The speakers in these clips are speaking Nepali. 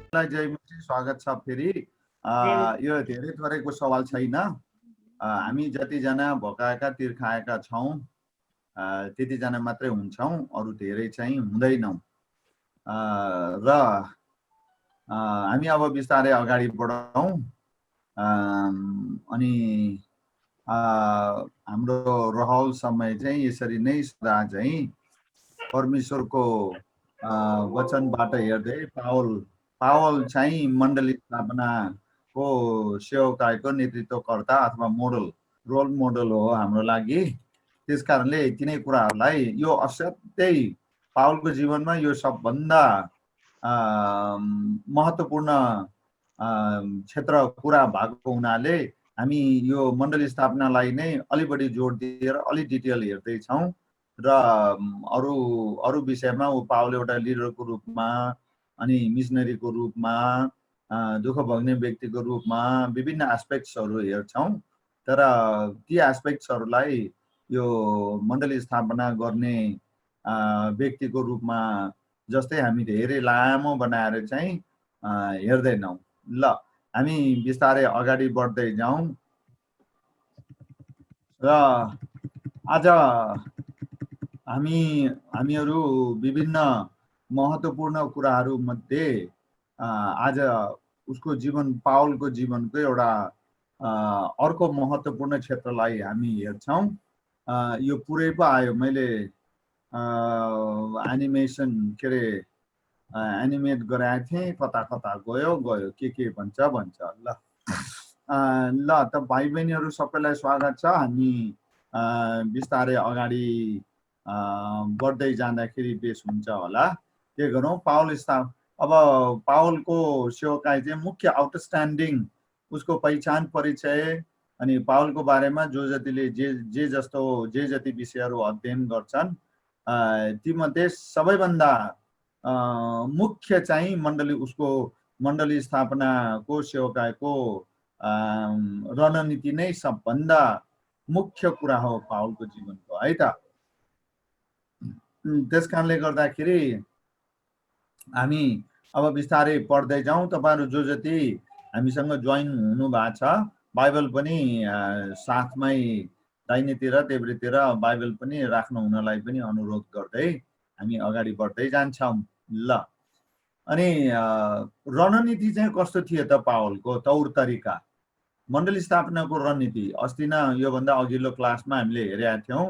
जयमसी स्वागत छ फेरि। जय यो धेरै थोरैको सवाल छैन। हामी जतिजना भोकाएका तिर्खाएका छौँ त्यतिजना मात्रै हुन्छौँ, अरू धेरै चाहिँ हुँदैनौँ। र हामी अब बिस्तारै अगाडि बढौँ। अनि हाम्रो रहल समय चाहिँ यसरी नै सदा चाहिँ परमेश्वरको वचनबाट हेर्दै पावल चाहिँ मण्डली स्थापनाको सेवकाईको नेतृत्वकर्ता अथवा रोल मोडल हो हाम्रो लागि। त्यस कारणले तिनै कुराहरूलाई यो असाध्यै पावलको जीवनमा यो सबभन्दा महत्त्वपूर्ण क्षेत्र कुरा भएको हुनाले हामी यो मण्डली स्थापनालाई नै अलि बढी जोड दिएर अलि डिटेल हेर्दैछौँ। र अरू विषयमा पावल एउटा लिडरको रूपमा अनि मिसनरीको रूपमा दुःख भोग्ने व्यक्तिको रूपमा विभिन्न एस्पेक्ट्सहरू हेर्छौँ। तर ती एस्पेक्ट्सहरूलाई यो मण्डली स्थापना गर्ने व्यक्तिको रूपमा जस्तै हामी धेरै लामो बनाएर चाहिँ हेर्दैनौँ। ल हामी बिस्तारै अगाडि बढ्दै जाउँ। र आज हामीहरू विभिन्न महत्त्वपूर्ण कुराहरूमध्ये आज उसको जीवन पावलको जीवनको एउटा अर्को महत्त्वपूर्ण क्षेत्रलाई हामी हेर्छौँ। यो पुरै पो आयो, मैले एनिमेसन के अरे एनिमेट गराएको थिएँ, कता कता गयो के भन्छ ल त भाइ बहिनीहरू सबैलाई स्वागत छ। हामी बिस्तारै अगाडि बढ्दै जाँदाखेरि बेस हुन्छ होला। के गरौँ, अब पावलको सेवकाई चाहिँ मुख्य आउटस्ट्यान्डिङ उसको पहिचान परिचय अनि पावलको बारेमा जो जतिले जे जति विषयहरू अध्ययन गर्छन् तीमध्ये सबैभन्दा मुख्य चाहिँ उसको मण्डली स्थापनाको सेवकाईको रणनीति नै सबभन्दा मुख्य कुरा हो पावलको जीवनको, है त। त्यस कारणले गर्दाखेरि हामी अब बिस्तारै पढ्दै जाउँ। तपाईँहरू जो जति हामीसँग जोइन हुनु भएको छ, बाइबल पनि साथमै दाहिनेतिर देब्रेतिर बाइबल पनि राख्नु हुनलाई पनि अनुरोध गर्दै हामी अगाडि बढ्दै जान्छौँ। ल अनि रणनीति चाहिँ कस्तो थियो त पावलको, तौर तरिका, मण्डली स्थापनाको रणनीति? अस्ति नै योभन्दा अघिल्लो क्लासमा हामीले हेरेका थियौँ।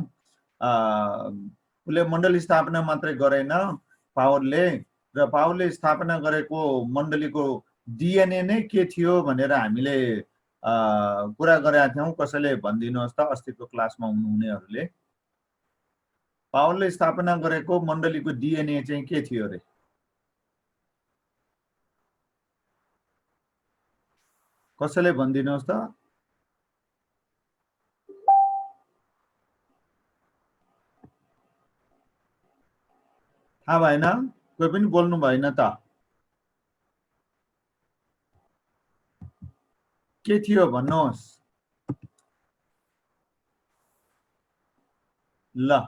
उसले मण्डली स्थापना मात्रै गरेन पावलले, र पावलले स्थापना गरेको मण्डलीको डिएनए नै के थियो भनेर हामीले कुरा गरेका थियौँ। कसैले भनिदिनुहोस् त अस्तिको क्लासमा हुनुहुनेहरूले, पावलले स्थापना गरेको मण्डलीको डिएनए चाहिँ के थियो अरे? कसैले भनिदिनुहोस् त। थाहा भएन? कोही पनि बोल्नु भएन त। के थियो भन्नुहोस्। ल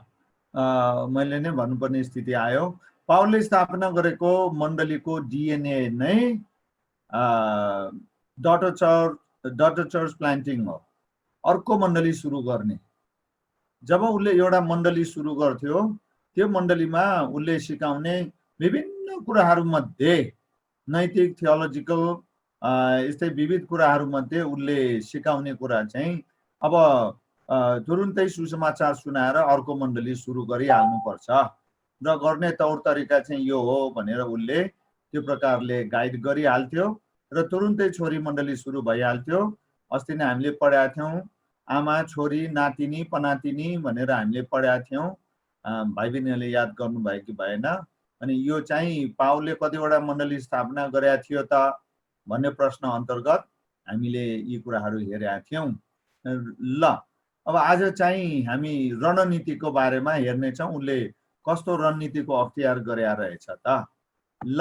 मैले नै भन्नुपर्ने स्थिति आयो। पावलले स्थापना गरेको मण्डलीको डिएनए नै डटर चर्च प्लान्टिङ हो, अर्को मण्डली सुरु गर्ने। जब उसले एउटा मण्डली सुरु गर्थ्यो, त्यो मण्डलीमा उसले सिकाउने विभिन्न कुराहरूमध्ये नैतिक, थियोलोजिकल यस्तै विविध कुराहरूमध्ये उसले सिकाउने कुरा चाहिँ अब तुरुन्तै सुसमाचार सुनाएर अर्को मण्डली सुरु गरिहाल्नुपर्छ र गर्ने तौर तरिका चाहिँ यो हो भनेर उसले त्यो प्रकारले गाइड गरिहाल्थ्यो र तुरुन्तै छोरी मण्डली सुरु भइहाल्थ्यो। अस्ति नै हामीले पढेका थियौँ, आमा, छोरी, नातिनी, पनातिनी भनेर हामीले पढेका थियौँ। भाइ बहिनीहरूले याद गर्नुभयो कि भएन? अनि यो चाहिँ पावलले कतिवटा मण्डली स्थापना गरेका थियो त भन्ने प्रश्न अन्तर्गत हामीले यी कुराहरू हेरेका थियौँ। ल अब आज चाहिँ हामी रणनीतिको बारेमा हेर्नेछौँ। उसले कस्तो रणनीतिको अख्तियार गरेका रहेछ त। ल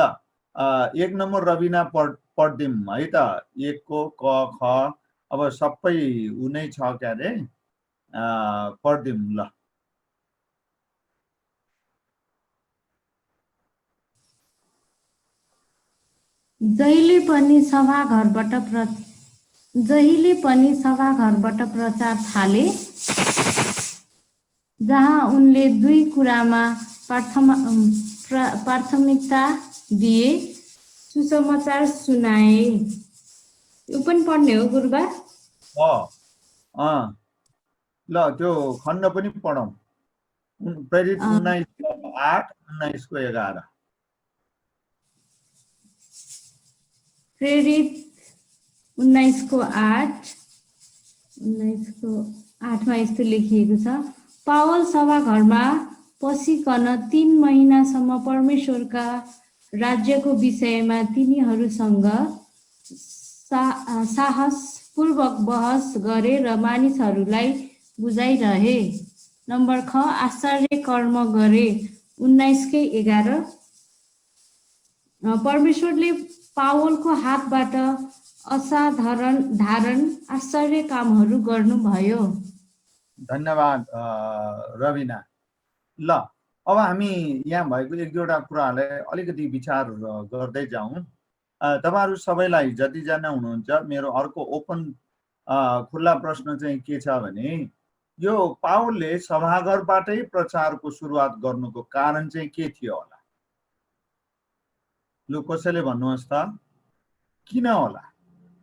1 नम्बर रबिना पढ्दिउँ है त। 1 को क ख अब सबै उनै छ क्या अरे, पढ्दिउँ। ल जहिले पनि सभाघरबाट प्रचार थाले, जहाँ उनले दुई कुरामा प्राथमिकता दिए, सुसमाचार सुनाए। यो पनि पढ्ने हो गुरुबा? ल त्यो खण्ड पनि पढौँ। प्रेरित 19:8, 19:11। प्रेरित 19:8 मा यस्तो लेखिएको छ, पावल सभाघरमा पसिकन 3 महिनासम्म परमेश्वरका राज्यको विषयमा तिनीहरूसँग साहसपूर्वक बहस गरे र मानिसहरूलाई बुझाइरहे। नम्बर ख, आश्चर्य कर्म गरे। 19:11 परमेश्वरले पावलको हातबाट असाधारण आश्चर्य कामहरू गर्नुभयो। धन्यवाद रविना। ल अब हामी यहाँ भएको एक दुईवटा कुराहरूलाई अलिकति विचार गर्दै जाउँ। तपाईहरु सबैलाई जतिजना हुनुहुन्छ, मेरो अर्को ओपन खुल्ला प्रश्न चाहिँ के छ भने, यो पावलले सभाघरबाटै प्रचारको सुरुवात गर्नुको कारण चाहिँ के थियो होला? लु कसैले भन्नुहोस् त, किन होला?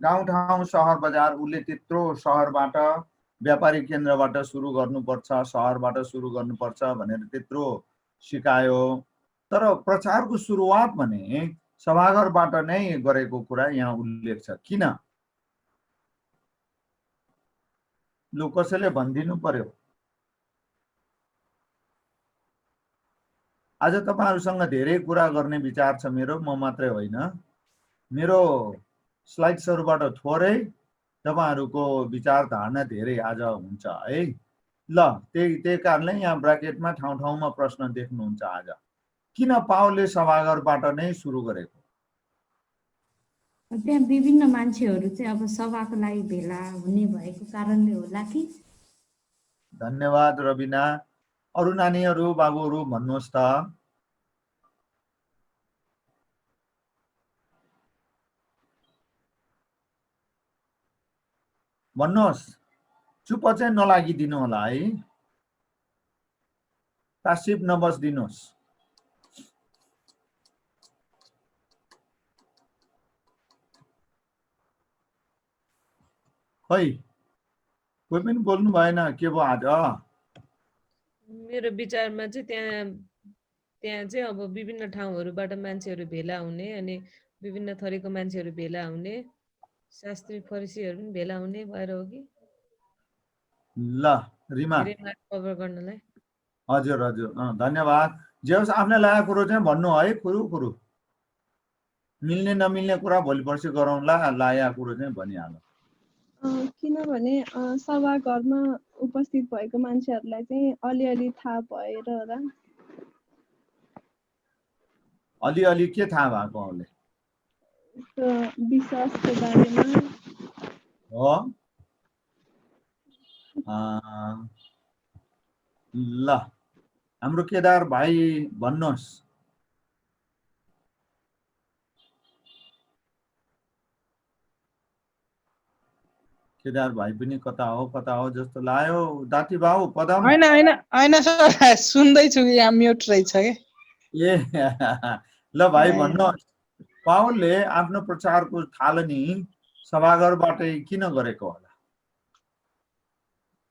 गाउँठाउँ सहर बजार उले त्यत्रो सहरबाट व्यापारिक केन्द्रबाट सुरु गर्नुपर्छ, सहरबाट सुरु गर्नुपर्छ भनेर त्यत्रो सिकायो, तर प्रचारको सुरुवात भने सभाघरबाट नै गरेको कुरा यहाँ उल्लेख छ। किन? लु कसैले भनिदिनु पर्यो। आज तपाईहरुसँग धेरै कुरा गर्ने विचार छ मेरो, म मात्रै होइन। मेरो स्लाइड्सहरुबाट थोरै, तपाईहरुको विचार धारणा धेरै आज हुन्छ है। ल त्यही कारणले यहाँ ब्र्याकेटमा ठाउँ-ठाउँमा प्रश्न देख्नुहुन्छ आज। किन पावलले सभाघरबाट नै सुरु गरेको? त्यहाँ विभिन्न मान्छेहरू चाहिँ अब सभाको लागि भेला हुने भएको कारणले होला कि? धन्यवाद रविना। अरु नानीहरू, बाबुहरू भन्नुहोस् त। भन्नुहोस्, चुप चाहिँ नलागिदिनु होला है, पासिभ नबस्दिनुहोस्। खै कोही पनि बोल्नु भएन, के भयो आज? मेरो विचारमा चाहिँ त्यहाँ चाहिँ अब विभिन्न ठाउँहरूबाट मान्छेहरू भेला हुने, अनि विभिन्न थरीको मान्छेहरू भेला हुने, शास्त्री फरिसीहरू पनि भेला हुने भएर हो कि? ल रिमा, कभर गर्नलाई। हजुर हजुर, धन्यवाद। जे होस्, आफूलाई लागेको कुरो चाहिँ भन्नु है, खुरु मिल्ने नमिल्ने कुरा भोलि पर्सि गरौँला, लागेको कुरो चाहिँ भनिहाल्नु। किनभने सभाघरमा उपस्थित भएको मान्छेहरूलाई चाहिँ अलिअलि थाहा भएर होला। अलिअलि के थाहा भएको होला? विश्वासको बारेमा हो। ल हाम्रो केदार भाइ भन्नुहोस्। केदार भाइ पनि कता हो जस्तो लाग्यो। दाती बाबु पदम? हैन सर, सुन्दैछु, यहाँ म्युट रहेछ के। ए ल भाइ भन्नुहोस्, पावलले आफ्नो प्रचारको थालनी सभाघरबाटै किन गरेको होला?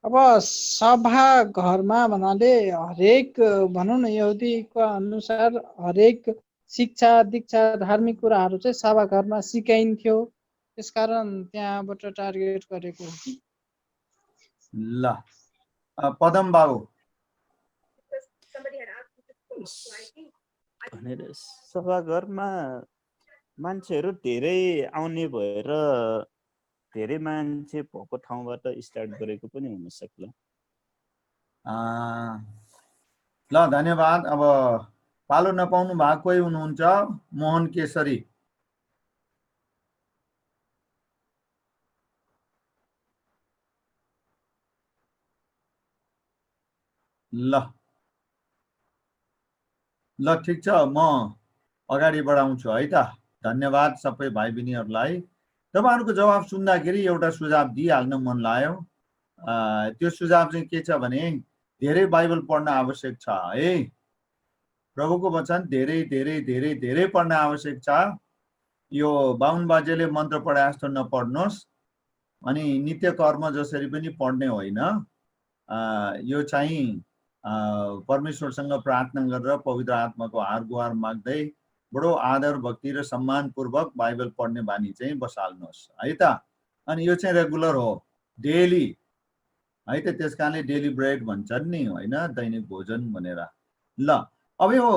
अब सभा घरमा भन्नाले हरेक भनौँ न यहुदीको अनुसार हरेक शिक्षा दीक्षा धार्मिक कुराहरू चाहिँ सभाघरमा सिकाइन्थ्यो, त्यसकारण त्यहाँबाट टार्गेट गरेको। ल पदम बाबु? सभाघरमा मान्छेहरू धेरै आउने भएर धेरै मान्छे भएको ठाउँबाट स्टार्ट गरेको पनि हुन सक्ला। ल धन्यवाद। अब पालो नपाउनु भएको कोही हुनुहुन्छ? मोहन केसरी। ल ठिक छ, म अगाडि बढाउँछु है त। धन्यवाद सबै भाइ बहिनीहरूलाई। तपाईहरुको जवाब सुन्दाखेरि एउटा सुझाव दिइहाल्न मन लाग्यो। त्यो सुझाव चाहिँ के छ भने धेरै बाइबल पढ्न आवश्यक छ है। प्रभुको वचन धेरै धेरै धेरै धेरै पढ्न आवश्यक छ। यो बाहुन बाजेले मन्त्र पढे जस्तो नपढ्नुहोस्, अनि नित्य कर्म जसरी पनि पढ्ने होइन। यो चाहिँ परमेश्वरसँग प्रार्थना गरेर पवित्र आत्माको हार गुहार माग्दै बडो आदर भक्ति र सम्मानपूर्वक बाइबल पढ्ने बानी चाहिँ बसाल्नुहोस् है त। अनि यो चाहिँ रेगुलर हो, डेली है त। त्यसकारणले डेली ब्रेड भन्छन् नि होइन, दैनिक भोजन भनेर। ल अब यो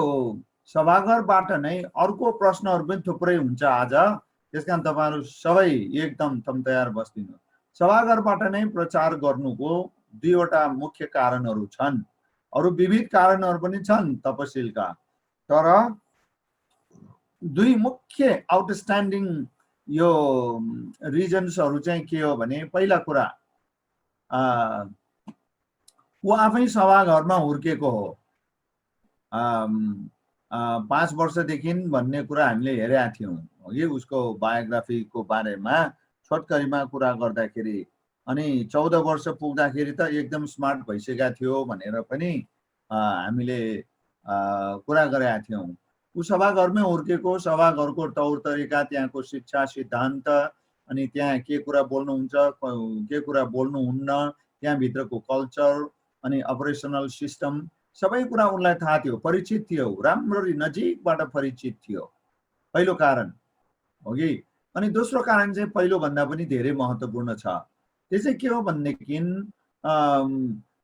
सभाघरबाट नै अर्को प्रश्नहरू पनि थुप्रै हुन्छ आज, त्यसकारण तपाईहरु सबै एकदम तम तयार बस्दिनु। सभाघरबाट नै प्रचार गर्नुको दुईवटा मुख्य कारणहरू छन्। अरू विविध कारणहरू पनि छन् तपशीलका, तर दुई मुख्य आउटस्ट्यान्डिङ यो रिजन्सहरू चाहिँ के हो भने, पहिला कुरा ऊ आफै सभाघरमा हुर्केको हो। 5 वर्षदेखि भन्ने कुरा हामीले हेरेका थियौँ अघि उसको बायोग्राफीको बारेमा छोटकरीमा कुरा गर्दाखेरि। अनि 14 वर्ष पुग्दाखेरि त एकदम स्मार्ट भइसकेका थियो भनेर पनि हामीले कुरा गरेका थियौँ। ऊ सभाघरमै हुर्केको, सभाघरको तौर तरिका, त्यहाँको शिक्षा सिद्धान्त, अनि त्यहाँ के कुरा बोल्नुहुन्छ के कुरा बोल्नुहुन्न, त्यहाँभित्रको कल्चर अनि अपरेसनल सिस्टम सबै कुरा उनलाई थाहा थियो, परिचित थियो, राम्ररी नजिकबाट परिचित थियो। पहिलो कारण हो कि। अनि दोस्रो कारण चाहिँ पहिलो भन्दा पनि धेरै महत्त्वपूर्ण छ। त्यो चाहिँ के हो भनेदेखि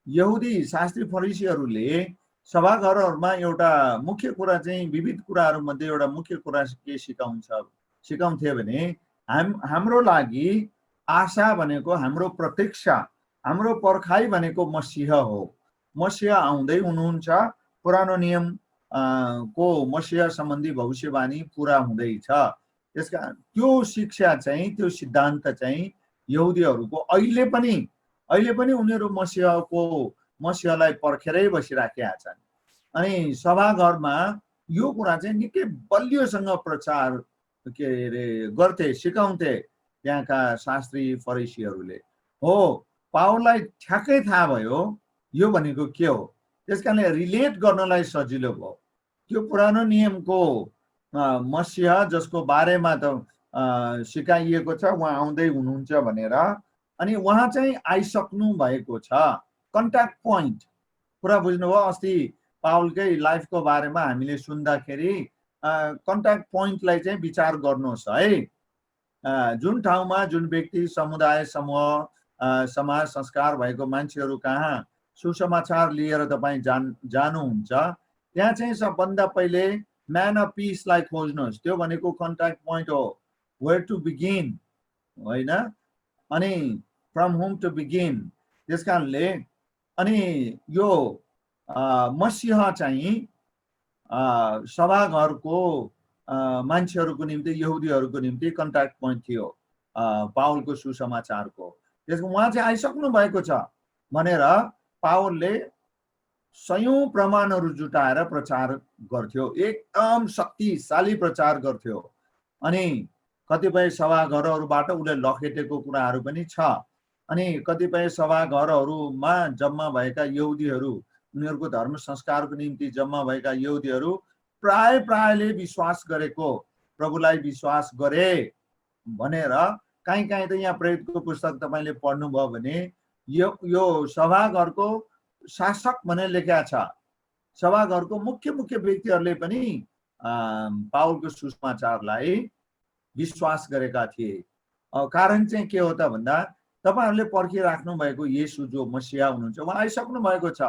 यहुदी शास्त्री फरिसीहरूले सभाघरहरूमा एउटा मुख्य कुरा चाहिँ, विविध कुराहरू मध्ये एउटा मुख्य कुरा के सिकाउँथे भने हाम्रो लागि आशा भनेको, हाम्रो प्रतीक्षा, हाम्रो पर्खाइ भनेको मसीह हो। मसीह आउँदै हुनुहुन्छ, पुरानो नियम को मसीह सम्बन्धी भविष्यवाणी पूरा हुँदैछ। त्यसकारण त्यो शिक्षा चाहिँ, त्यो सिद्धान्त चाहिँ यहुदीहरूको अहिले पनि उनीहरू मसीहलाई पर्खेरै बसिराखेका छन्। अनि सभाघरमा यो कुरा चाहिँ निकै बलियोसँग प्रचार गर्थे, सिकाउँथे त्यहाँका शास्त्री फरिसीहरूले। हो, पावललाई ठ्याक्कै थाहा भयो यो भनेको के हो, त्यसकारणले रिलेट गर्नलाई सजिलो भयो। त्यो पुरानो नियमको मसीह जसको बारेमा त सिकाइएको छ, उहाँ आउँदै हुनुहुन्छ भनेर, अनि उहाँ चाहिँ आइसक्नु भएको छ। कन्ट्याक्ट पोइन्ट पुरा बुझ्नुभयो। अस्ति पावलकै लाइफको बारेमा हामीले सुन्दाखेरि कन्ट्याक्ट पोइन्टलाई चाहिँ विचार गर्नुहोस् है। जुन ठाउँमा जुन व्यक्ति, समुदाय, समूह, समाज, संस्कार भएको मान्छेहरू कहाँ सुसमाचार लिएर तपाईँ जानुहुन्छ, त्यहाँ चाहिँ सबभन्दा पहिले म्यान अफ पिसलाई खोज्नुहोस्। त्यो भनेको कन्ट्याक्ट पोइन्ट हो, वेयर टु बिगिन होइन, अनि फ्रम होम टु बिगिन। त्यसकारणले अनि यो मसीह चाहिँ सभाघरको मान्छेहरूको निम्ति, यहुदीहरूको निम्ति कन्ट्याक्ट पोइन्ट थियो पावलको सुसमाचारको। त्यसको उहाँ चाहिँ आइसक्नु भएको छ भनेर पावलले सयौं प्रमाणहरू जुटाएर प्रचार गर्थ्यो, एकदम शक्तिशाली प्रचार गर्थ्यो। अनि कतिपय सभाघरहरूबाट उसले लखेटेको कुराहरू पनि छ। अनि कतिपय सभाघरहरूमा जम्मा भएका यहुदीहरू, उनीहरूको धर्म संस्कारको निम्ति जम्मा भएका यहुदीहरू प्रायले विश्वास गरेको, प्रभुलाई विश्वास गरे भनेर कहीँ त यहाँ प्रेरितको पुस्तक तपाईँले पढ्नुभयो भने यो सभाघरको शासक भनेर लेखेको छ। सभाघरको मुख्य व्यक्तिहरूले पनि पावलको सुसमाचारलाई विश्वास गरेका थिए। कारण चाहिँ के हो त भन्दा, तपाईहरूले पर्खिराख्नु भएको येशू जो मसीहा हुनुहुन्छ, उहाँ आइसक्नु भएको छ।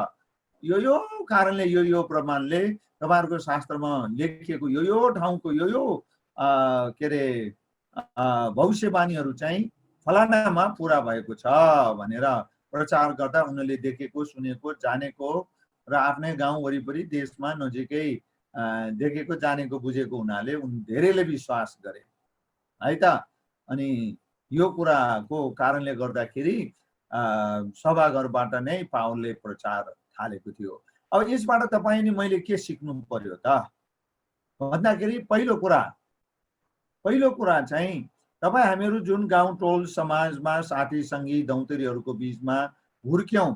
यो कारणले, यो प्रमाणले तपाईहरूको शास्त्रमा लेखिएको यो ठाउँको यो के अरे भविष्यवाणीहरू चाहिँ फलानामा पूरा भएको छ भनेर प्रचार गर्दा उनीहरूले देखेको, सुनेको, जानेको र आफ्नै गाउँ वरिपरि देशमा नजिकै देखेको, जानेको, बुझेको हुनाले धेरैले विश्वास गरे है त। अनि यो कुराको कारणले गर्दाखेरि सभाघरबाट नै पावलले प्रचार थालेको थियो। अब यसबाट तपाईँ नि मैले के सिक्नु पर्यो त भन्दाखेरि, पहिलो कुरा पहिलो कुरा चाहिँ तपाईँ हामीहरू जुन गाउँ टोल समाजमा साथी सङ्गी दौतेरीहरूको बिचमा हुर्क्यौँ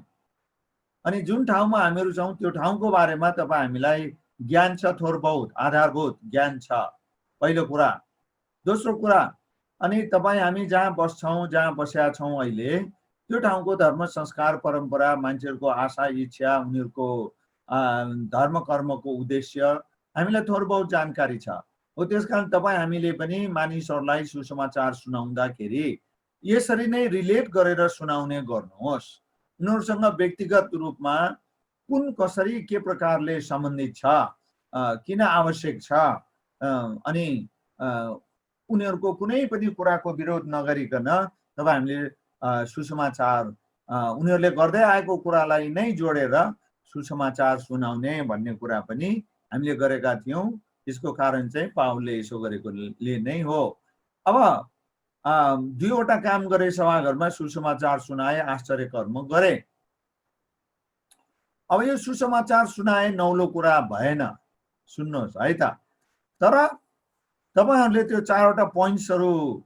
अनि जुन ठाउँमा हामीहरू छौँ त्यो ठाउँको बारेमा तपाईँ हामीलाई ज्ञान छ, थोर बहुत आधारभूत ज्ञान छ, पहिलो कुरा। दोस्रो कुरा, अनि तपाईँ हामी जहाँ बस्छौँ, जहाँ बसेका छौँ अहिले, त्यो ठाउँको धर्म संस्कार परम्परा, मान्छेहरूको आशा इच्छा, उनीहरूको धर्म कर्मको उद्देश्य हामीलाई थोर बहुत जानकारी छ। हो त्यसकारण तपाईँ हामीले पनि मानिसहरूलाई सुसमाचार सुनाउँदाखेरि यसरी नै रिलेट गरेर सुनाउने गर्नुहोस्। उनीहरूसँग व्यक्तिगत रूपमा कुन कसरी के प्रकारले सम्बन्धित छ, किन आवश्यक छ, अनि उनीहरूको कुनै पनि कुराको विरोध नगरिकन तपाईँ हामीले सुसमाचार उनीहरूले गर्दै आएको कुरालाई नै जोडेर सुसमाचार सुनाउने भन्ने कुरा पनि हामीले गरेका थियौँ। यसको कारण चाहिँ पावलले यसो गरेकोले नै हो। अब दुईवटा काम गरे सभाघरमा, सुसमाचार सुनाए, आश्चर्य कर्म गरे। अब यो सुसमाचार सुनाए नौलो कुरा भएन, सुन्नुहोस् है त। तर तपाईहरूले त्यो चारवटा पोइन्ट्सहरू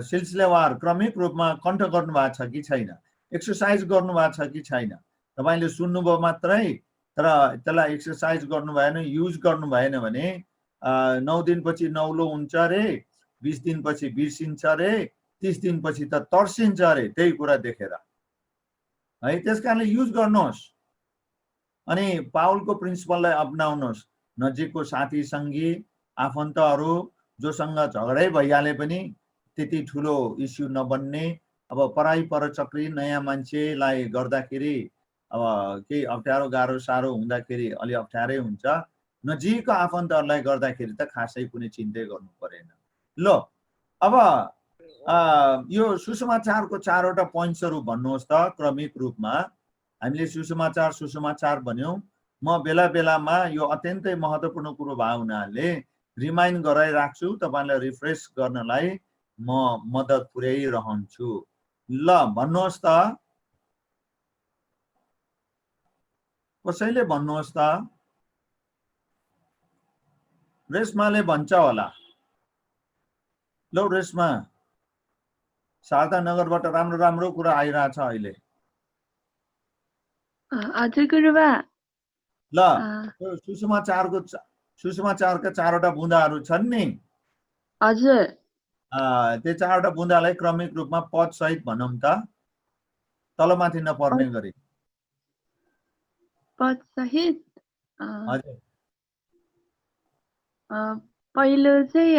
सिलसिलेवार क्रमिक रूपमा कण्ठ गर्नुभएको छ कि छैन, एक्सर्साइज गर्नुभएको छ कि छैन। तपाईँले सुन्नुभयो मात्रै, तर त्यसलाई एक्सर्साइज गर्नु भएन, युज गर्नु भएन भने 9 दिनपछि नौलो हुन्छ अरे, 20 दिनपछि बिर्सिन्छ अरे, 30 दिनपछि त तर्सिन्छ अरे, त्यही कुरा देखेर है। त्यस कारणले युज गर्नुहोस् अनि पावलको प्रिन्सिपललाई अपनाउनुहोस्। नजिकको साथी सङ्गी आफन्तहरू जोसँग झगडै भइहाले पनि त्यति ठुलो इस्यु नबन्ने। अब पराई परचक्री नयाँ मान्छेलाई गर्दाखेरि अब केही अप्ठ्यारो गाह्रो साह्रो हुँदाखेरि अलि अप्ठ्यारै हुन्छ, नजिकको आफन्तहरूलाई गर्दाखेरि त खासै कुनै चिन्तै गर्नु परेन। ल अब यो सुसमाचारको चारवटा पोइन्ट्सहरू भन्नुहोस् त क्रमिक रूपमा। हामीले सुसमाचार भन्यौँ। म बेला बेलामा यो अत्यन्तै महत्त्वपूर्ण कुरो भएको हुनाले रिमाइन्ड गराइराख्छु, तपाईँलाई रिफ्रेस गर्नलाई म मद्दत पुर्याइरहन्छु। ल भन्नुहोस् त, कसैले भन्नुहोस् त। रेशमाले भन्छ होला। ल रेशमा, शारदा नगरबाट राम्रो राम्रो कुरा आइरहेछ अहिले। हजुर गुरुबा। ल सुसमाचारका चारवटा बुँदाहरू छन् नि। हजुर। त्यो चारवटा बुँदालाई क्रमिक रूपमा पद सहित भनौँ त, तलमाथि नपर्ने गरी। पद सहित हजुर। पहिलो चाहिँ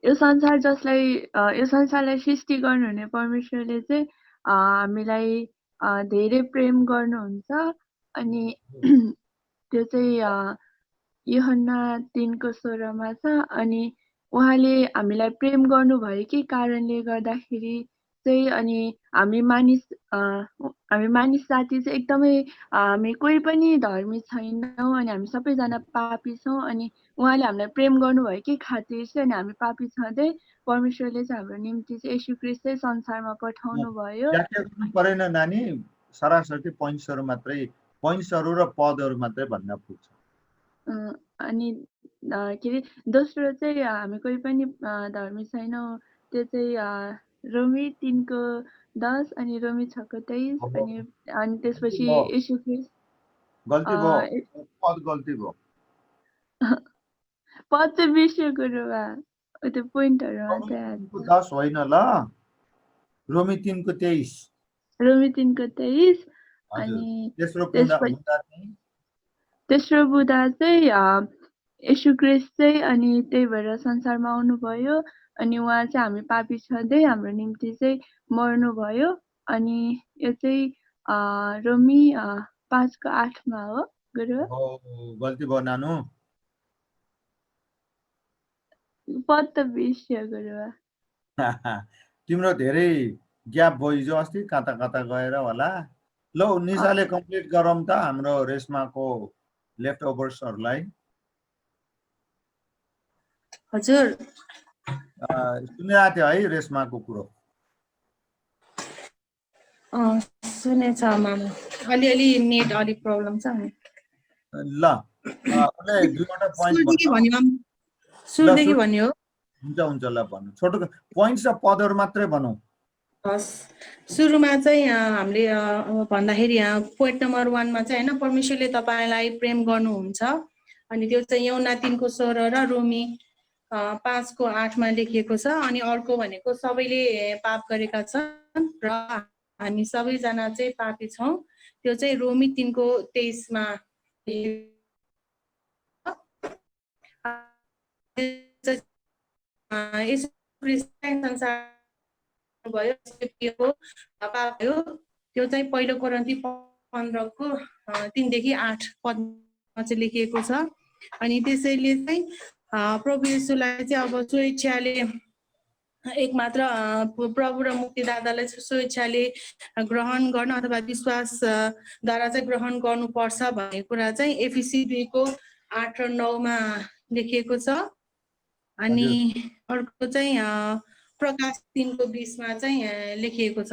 यो संसारलाई सृष्टि गर्नुहुने परमेश्वरले चाहिँ हामीलाई धेरै प्रेम गर्नुहुन्छ। अनि त्यो चाहिँ यूहन्ना 3:16 छ। अनि उहाँले हामीलाई प्रेम गर्नुभएकै कारणले गर्दाखेरि चाहिँ अनि हामी मानिस जाति चाहिँ एकदमै हामी कोही पनि धर्मी छैनौँ अनि हामी सबैजना पापी छौँ। अनि उहाँले हामीलाई प्रेम गर्नुभएकै खातिर चाहिँ अनि हामी पापी छँदै परमेश्वरले चाहिँ हाम्रो निम्ति चाहिँ येशू ख्रीष्ट चाहिँ संसारमा पठाउनु भयो। व्याख्या गर्नु परेन नानी, सरासरी पोइन्ट्सहरू मात्रै, पोइन्ट्सहरू र पदहरू मात्रै भन्न पुग्छ। अनि के अरे दोस्रो चाहिँ हामी कोही पनि धर्मी छैनौँ, त्यो चाहिँ रोमी 3:10 अनि रोमी 6:23 अनि त्यसपछि येशू ख्रीष्ट। गल्ती भयो, पद गल्ती भयो। पद चाहिँ बिर्स्यो गुरुबा, त्यो पोइन्टहरू मात्रै 10 होइन ल, रोमी 3:23। रोमी 3:23 अनि तेस्रो बुँदा चाहिँ येशू ख्रीष्ट चाहिँ अनि त्यही भएर संसारमा आउनुभयो अनि उहाँ चाहिँ हामी पापी छँदै हाम्रो निम्ति चाहिँ मर्नुभयो। अनि यो चाहिँ रोमी 5:8 हो गुरु। गल्ती भयो नानु, पद त बिर्स्यो गुरुबा। तिम्रो धेरै ग्याप भयो हिजो अस्ति, कता कता गएर होला। ल निशाले कम्प्लिट गरौँ त हाम्रो रेशमाको लेफ्ट ओभर्सहरूलाई। हजुर सुनिरहेको थियो है रेशमाको कुरो? सुनेछ मामु, अलिअलि नेट अलिक प्रब्लम छ नि। ल उसले दुईवटा पोइन्ट भन्यो सुरुदेखि भन्यो हुन्छ हुन्छ ल भन्नु छोटो पोइन्ट्स र पदहरू मात्रै भनौँ हस् सुरुमा चाहिँ हामीले भन्दाखेरि पोइन्ट नम्बर 1 मा चाहिँ होइन परमेश्वरले तपाईँलाई प्रेम गर्नुहुन्छ अनि त्यो चाहिँ यौना 3:16 र रोमी 5:8 मा लेखिएको छ अनि अर्को भनेको सबैले पाप गरेका छन् र हामी सबैजना चाहिँ पापी छौँ त्यो चाहिँ रोमी 3:23 मा संसार भयो पाप भयो त्यो चाहिँ पहिलो कोरिन्थी 15:3-8 पदमा चाहिँ लेखिएको छ अनि त्यसैले चाहिँ प्रभु येशूलाई चाहिँ अब स्वेच्छाले एक मात्र प्रभु र मुक्तिदातालाई स्वेच्छाले ग्रहण गर्न अथवा विश्वासद्वारा चाहिँ ग्रहण गर्नुपर्छ भन्ने कुरा चाहिँ एफिसी 2:8 र 9 मा लेखिएको छ अनि अर्को चाहिँ प्रकाश 3:20 मा चाहिँ लेखिएको छ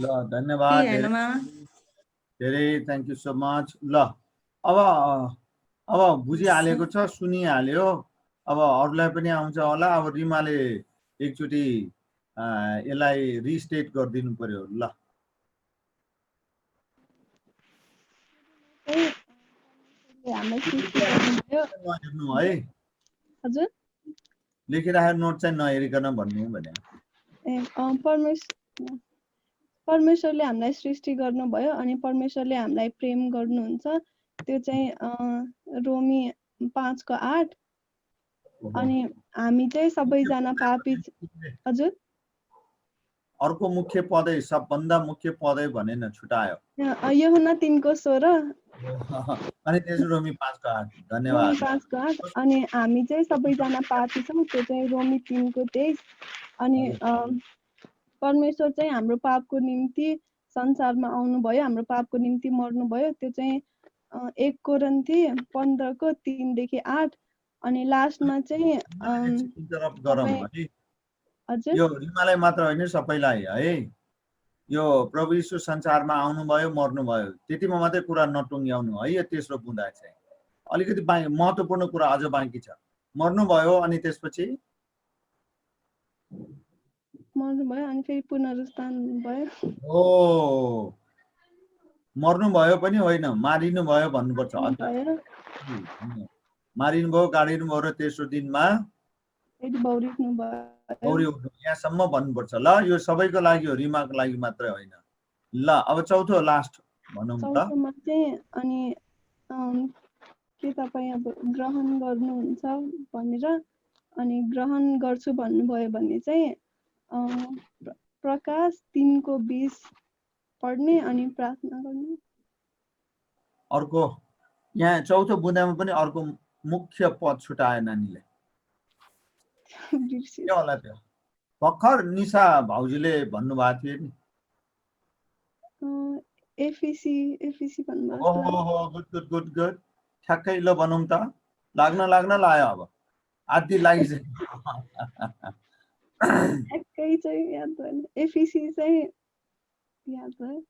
ल धन्यवाद धेरै थ्याङ्क यू सो मच ल अब बुझिहालेको छ सुनिहाल्यो अब अरूलाई पनि आउँछ होला अब रिमाले एकचोटि यसलाई रिस्टेट गरिदिनु पर्यो ल नहेर्नु है हजुर लेखिराखेको नोट चाहिँ नहेरिकन भन्नु भने परमेश्वरले हामीलाई सृष्टि गर्नुभयो अनि परमेश्वरले हामीलाई प्रेम गर्नुहुन्छ त्यो चाहिँ रोमी 5:8 अनि हामी चाहिँ सबैजना पापी हजुर अर्को मुख्य पदै सबभन्दा मुख्य पदै भनेन छुटायो यूहन्ना 3:16 अनि त्यसो रोमी 5:8 धन्यवाद 5:8 अनि हामी चाहिँ सबैजना पापी छौँ त्यो चाहिँ रोमी 3:23 अनि परमेश्वर चाहिँ हाम्रो पापको निम्ति संसारमा आउनुभयो हाम्रो पापको निम्ति मर्नुभयो त्यो चाहिँ 1 कोरिन्थी 15:3-8 अनि लास्टमा चाहिँ इन्टरप्ट गरौँ है हजुर यो रिमालाई मात्र होइन सबैलाई है यो प्रभु यीशु संसारमा आउनुभयो मर्नुभयो त्यतिमा मात्रै कुरा नटुङ्ग्याउनु है यो तेस्रो बुँदा चाहिँ अलिकति महत्त्वपूर्ण कुरा अझ बाँकी छ मर्नुभयो अनि त्यसपछि मर्नुभयो अनि फेरि पुनरुत्थान भयो ओ मर्नुभयो पनि होइन मारिनु भयो भन्नुपर्छ मारिनु भयो गाडिनु भयो र तेस्रो दिनमा यहाँसम्म भन्नुपर्छ ल यो सबैको लागि हो रिमाको लागि मात्रै होइन ल अब चौथो लास्ट भनौँ त अनि के तपाईँ अब ग्रहण गर्नुहुन्छ भनेर अनि ग्रहण गर्छु भन्नुभयो भने चाहिँ प्रकाश 3:20 पढ्ने अनि प्रार्थना गर्ने अर्को यहाँ चौथो बुँदामा पनि अर्को मुख्य पद छुटायो नानीले के होला त्यो भर्खर निशा भाउजूले भन्नुभएको थियो नि एफिसी भन्नुभयो गुड ठ्याक्कै ल भनौँ त लाग्न लायो अब आदि लागिसक्यो ठ्याक्कै चाहिँ याद भएन एफिसी चाहिँ याद भयो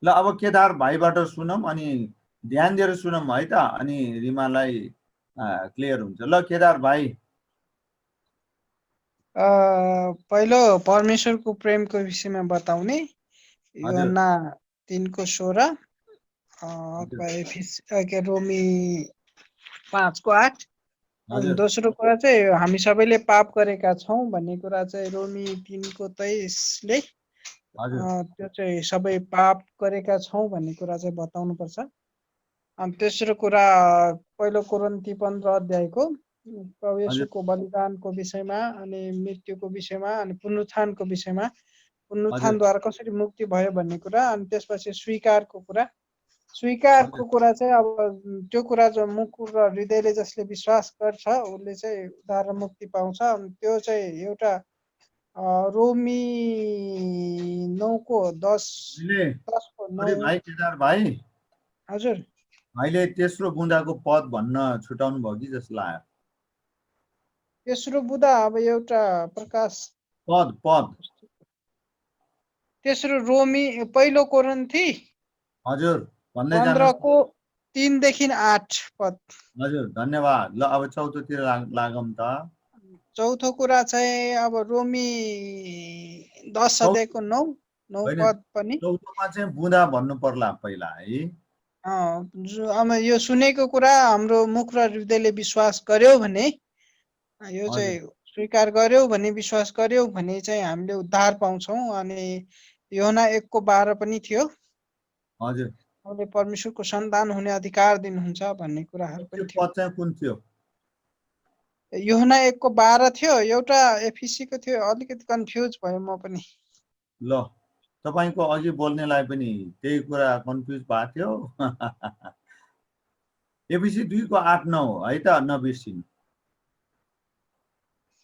ल अब केदार भाइबाट सुनौँ अनि ध्यान दिएर सुनौँ है त अनि रिमालाई क्लियर हुन्छ ल केदार भाइ पहिलो परमेश्वरको प्रेमको विषयमा बताउने यूहन्ना 3:16 रोमी 5:8 अनि दोस्रो कुरा चाहिँ हामी सबैले पाप गरेका छौँ भन्ने कुरा चाहिँ रोमी 3:23 ले त्यो चाहिँ सबै पाप गरेका छौँ भन्ने कुरा चाहिँ बताउनु पर्छ अनि तेस्रो कुरा पहिलो कोरिन्थी 15 अध्यायको प्रभु येशूको बलिदानको विषयमा अनि मृत्युको विषयमा अनि पुनरुत्थानको विषयमा पुनरुत्थानद्वारा कसरी मुक्ति भयो भन्ने कुरा अनि त्यसपछि स्वीकारको कुरा चाहिँ अब त्यो कुरा जो मुख र हृदयले जसले विश्वास गर्छ उसले चाहिँ उद्धार र मुक्ति पाउँछ अनि त्यो चाहिँ एउटा रोमी 9:10 भाइ केदार भाइ हजुर भाइले तेस्रो बुँदाको पद भन्न छुटाउनु भयो कि जस्तो लाग्यो तेस्रो बुँदा अब एउटा प्रकाश पद तेस्रो रोमी पहिलो कोरिन्थी हजुर भन्दै 15 3 देखि 8 पद। हजुर धन्यवाद। ल अब चौथोतिर लागौँ त। चौथो कुरा चाहिँ अब रोमी 10 अध्यायको 9 होइन, पद पनि चौथोमा चाहिँ बुँदा भन्नु पर्ला पहिला है। अब यो सुनेको कुरा हाम्रो मुख र हृदयले विश्वास गर्यो भने, यो चाहिँ स्वीकार गर्यो भने, विश्वास गर्यो भने चाहिँ हामीले उद्धार पाउँछौँ। अनि योहना 1:12 पनि थियो, हजुर उहाँले परमेश्वरको सन्तान हुने अधिकार दिनुहुन्छ भन्ने कुराहरू पनि त्यो थियो। पद चाहिँ कुन थियो? योहना 1:12 थियो, एउटा एफिसीको थियो, अलिकति कन्फ्युज भयो म पनि। ल तपाईको अघि बोल्नेलाई पनि त्यही कुरा कन्फ्युज भएको थियो। एफिसी 2:8-9 है त, नबिर्सिनु।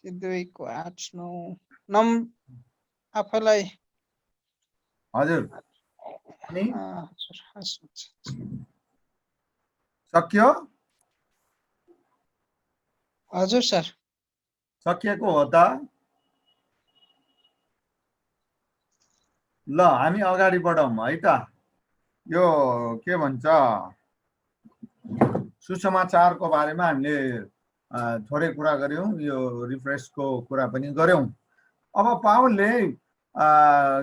2:8-9 आफैलाई हजुर अनि हजुर सक्यो? हजुर सर, सकिएको हो त? ल हामी अगाडि बढौँ है त। यो के भन्छ, सुसमाचारको बारेमा हामीले थोरै कुरा गर्यौँ, यो रिफ्रेसको कुरा पनि गर्यौँ। अब पावलले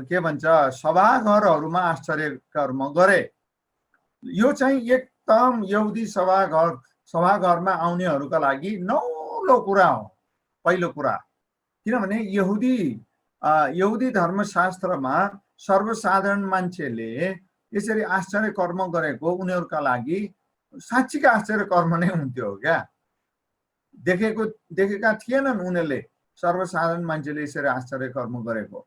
के भन्छ, सभाघरहरूमा आश्चर्य कर्म गरे। यो चाहिँ एकदम यहुदी सभाघरमा आउनेहरूका लागि नौलो कुरा हो। पहिलो कुरा, किनभने यहुदी धर्मशास्त्रमा सर्वसाधारण मान्छेले यसरी आश्चर्य कर्म गरेको उनीहरूका लागि साँच्चीका आश्चर्य कर्म नै हुन्थ्यो क्या। देखेका थिएनन् उनीहरूले सर्वसाधारण मान्छेले यसरी आश्चर्य कर्म गरेको।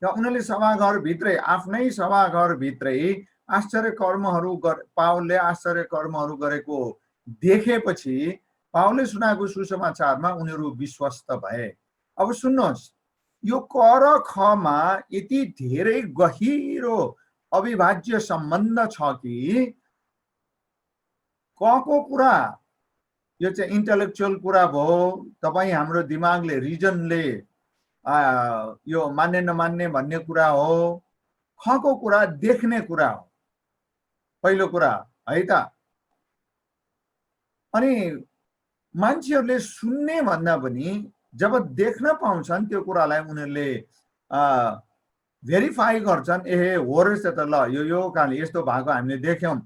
र उनीहरूले सभाघरभित्रै, आफ्नै सभाघरभित्रै आश्चर्य कर्महरू पावलले आश्चर्य कर्महरू गरेको देखेपछि पावलले सुनाएको सुसमाचारमा उनीहरू विश्वस्त भए। अब सुन्नुहोस्, यो क र खमा यति धेरै गहिरो अविभाज्य सम्बन्ध छ कि कको कुरा यो चाहिँ इन्टेलेक्चुअल कुरा भयो। तपाईँ हाम्रो दिमागले, रिजनले यो मान्ने नमान्ने भन्ने कुरा हो। खको कुरा देख्ने कुरा हो, पहिलो कुरा है त। अनि मान्छेहरूले सुन्ने भन्दा पनि जब देख्न पाउँछन् त्यो कुरालाई उनीहरूले भेरिफाई गर्छन्। ए हो रहेछ त, ल यो कारणले यस्तो भएको हामीले देख्यौँ,